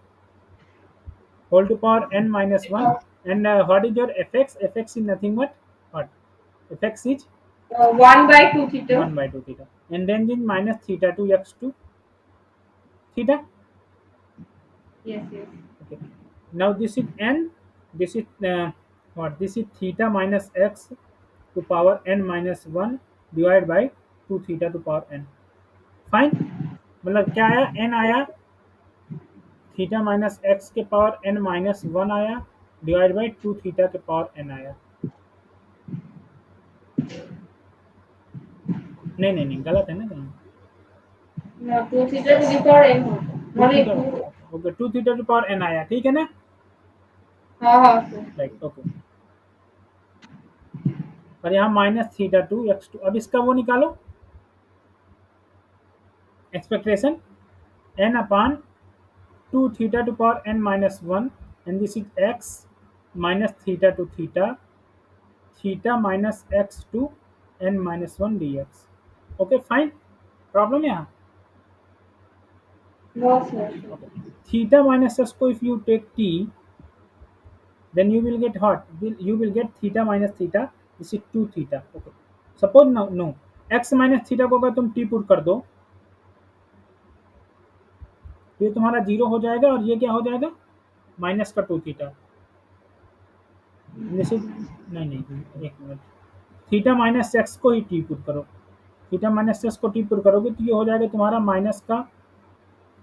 whole to power n minus 1, and what is your fx? Fx is nothing but what? Fx is 1 by 2 theta। 1 by 2 theta, and range is minus theta to x to theta. Yes, yes। Okay, now this is n, this is what? This is theta minus x to power n minus 1 divided by 2 theta to power n. Fine, मतलब क्या आया? n आया, theta minus x के power n minus 1 आया, divide by 2 theta के power n आया। नहीं नहीं नहीं, गलत है ना कहीं? ना 2 theta to the power n होगा। 2 मतलब theta, 2। Okay, 2 theta to power n आया, ठीक है ना? हाँ हाँ सर। Right, okay. और यहाँ minus theta to x to, अब इसका वो निकालो expectation, n upon 2 theta to power n minus 1, and this is x minus theta to theta, theta minus x to n minus 1 d x. Okay fine, problem यहाँ? No sir. okay. Theta minus s को if you take t, then you will get what? You will get theta minus theta, this is 2 theta। okay, suppose now no, x minus theta को अगर तुम t put कर दो तो ये तुम्हारा 0 हो जाएगा, और ये क्या हो जाएगा? माइनस का 2 थीटा। दिस इज, नहीं नहीं, एक मिनट, थीटा माइनस एक्स को ही टी पुट करो, थीटा माइनस एक्स को टी पुट करोगे तो ये हो जाएगा तुम्हारा माइनस का,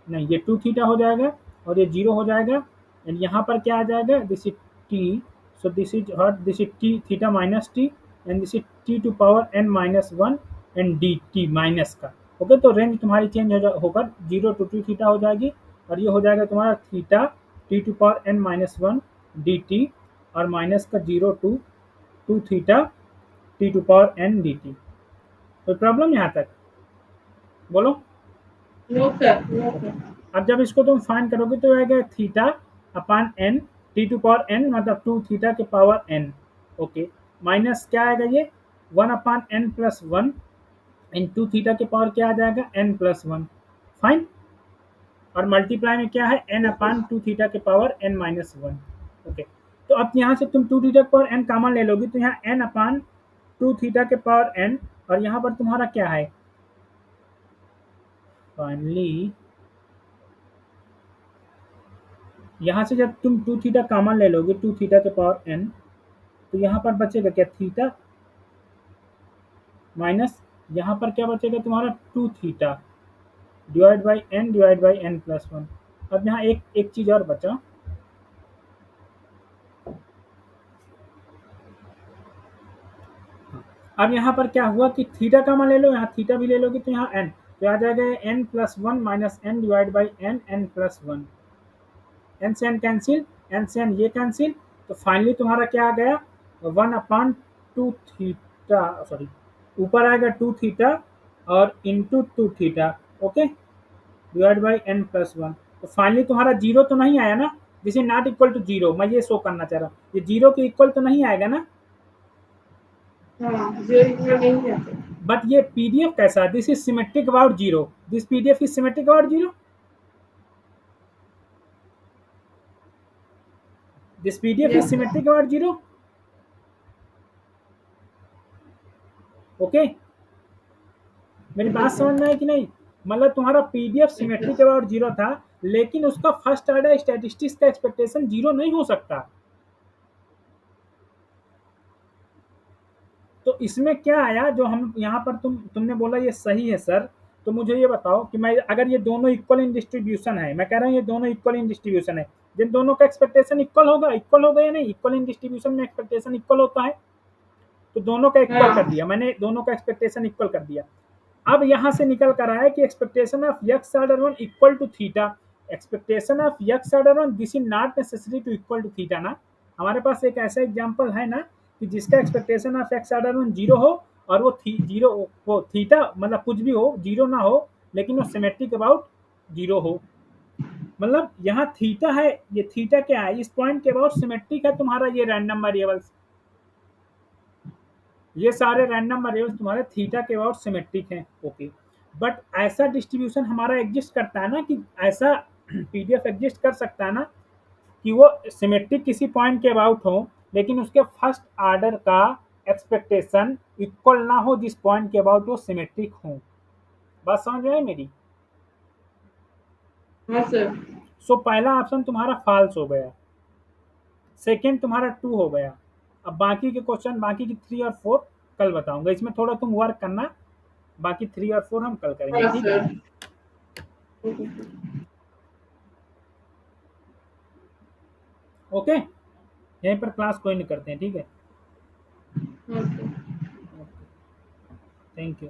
नहीं, ये 2 थीटा हो जाएगा और ये 0 हो जाएगा, एंड यहाँ पर क्या आ जाएगा? This is t, so this is hot, this is t theta minus t, and this is t to power n minus 1 and d t minus का। ओके, तो रेंज तुम्हारी चेंज होकर 0 to 2 थीटा हो जाएगी, और ये हो जाएगा तुम्हारा theta t to power n minus 1 d t, और माइनस का 0 to 2 theta t to power n d t. कोई प्रॉब्लम यहाँ तक? बोलो। No sir, no sir. अब जब इसको तुम फाइंड करोगे तो आएगा theta upon n, t to power n मतलब 2 थीटा के पावर एन। ओके, माइनस क्या आएगा? ये 1 अपान एन प्लस 1, इन 2 थीटा के पावर क्या आ जाएगा? N plus 1। फाइन, और मल्टीप्लाई में क्या है? एन अपान 2 थीटा के पावर एन माइनस 1। ओके, तो अब यहाँ से तुम 2 थीटा के पावर एन कॉमन ले लोगे, तो यहाँ एन अपान 2 थीटा के पावर एन, और यहाँ पर तुम्हारा क्या है? फाइनली यहाँ से जब तुम 2 थीटा कॉमन ले लोगे, 2 थीटा के पावर एन, तो यहाँ पर बचेगा क्या? थीटा माइनस यहाँ पर क्या बचेगा तुम्हारा 2 थीटा डिवाइड बाई n + 1। अब यहाँ एक एक चीज़ और बचा, अब यहाँ पर क्या हुआ कि थीटा का मान ले लो, यहाँ थीटा भी ले लोगे तो यहाँ n, तो आ जाएगा n+1 minus n divide by n+1। n से n कैंसिल, n से n ये कैंसिल, तो फाइनली तुम्हारा क्या आ गया 1/2 थीटा, सॉरी ऊपर आएगा 2 थीटा और into 2 theta, okay, divide by n+1। तो फाइनली तुम्हारा जीरो तो नहीं आया ना, this is not equal to zero, मैं ये शो करना चाह रहा हूँ, ये जीरो के इक्वल तो नहीं आएगा ना। हाँ, 0 इक्वल नहीं है। बट ये पीडीएफ कैसा, this is symmetric about zero, this PDF is symmetric about zero, this PDF is yes sir. Symmetric about zero, okay, मेरी ओके बात सर। समझ में आई कि नहीं। मतलब तुम्हारा पीडीएफ सिमेट्रिक अबाउट जीरो था, लेकिन उसका फर्स्ट ऑर्डर स्टैटिस्टिक्स का एक्सपेक्टेशन जीरो नहीं हो सकता। तो इसमें क्या आया, जो हम यहाँ पर तुमने बोला ये सही है सर, तो मुझे ये बताओ कि मैं अगर ये दोनों इक्वल इन डिस्ट्रीब्यूशन है, मैं कह रहा हूँ ये दोनों इक्वल इन डिस्ट्रीब्यूशन है, जिन दोनों का एक्सपेक्टेशन इक्वल होगा या नहीं, इक्वल इन डिस्ट्रीब्यूशन में एक्सपेक्टेशन इक्वल होता है, तो दोनों का इक्वल कर हाँ। दिया मैंने, दोनों का एक्सपेक्टेशन इक्वल कर दिया। अब यहाँ से निकल कर आया कि expectation of x order one equal to theta, expectation of x order one this is not necessary to equal to theta ना। हमारे पास एक ऐसा एग्जांपल है ना कि जिसका expectation of x order one zero हो और वो जीरो, वो थीटा मतलब कुछ भी हो, जीरो ना हो, लेकिन वो सिमेट्रिक अबाउट जीरो हो। मतलब यहाँ थीटा है, ये थीटा क्या है, इस पॉइंट के अबाउट सिमेट्रिक है तुम्हारा ये रैंडम वेरिएबल्स, ये सारे रैंडम वेरिएबल्स तुम्हारे थीटा के अबाउट सिमेट्रिक हैं, ओके। बट ऐसा डिस्ट्रीब्यूशन हमारा एग्जिस्ट करता है ना, कि ऐसा पीडीएफ एग्जिस्ट कर सकता है ना कि वो सिमेट्रिक किसी पॉइंट के अबाउट हो, लेकिन उसके फर्स्ट ऑर्डर का एक्सपेक्टेशन इक्वल ना हो जिस पॉइंट के अबाउट वो सिमेट्रिक हो। बात समझ में आई मेरी। हाँ सर। सो पहला ऑप्शन तुम्हारा फॉल्स हो गया, सेकेंड तुम्हारा ट्रू हो गया। अब बाकी के क्वेश्चन, बाकी की 3 और 4 कल बताऊंगा, इसमें थोड़ा तुम वर्क करना, बाकी 3 और 4 हम कल करेंगे, हाँ ठीक है। सर। Okay sir. ओके, यहीं पर क्लास कोई नहीं करते हैं, ठीक है। हाँ सर। Thank you.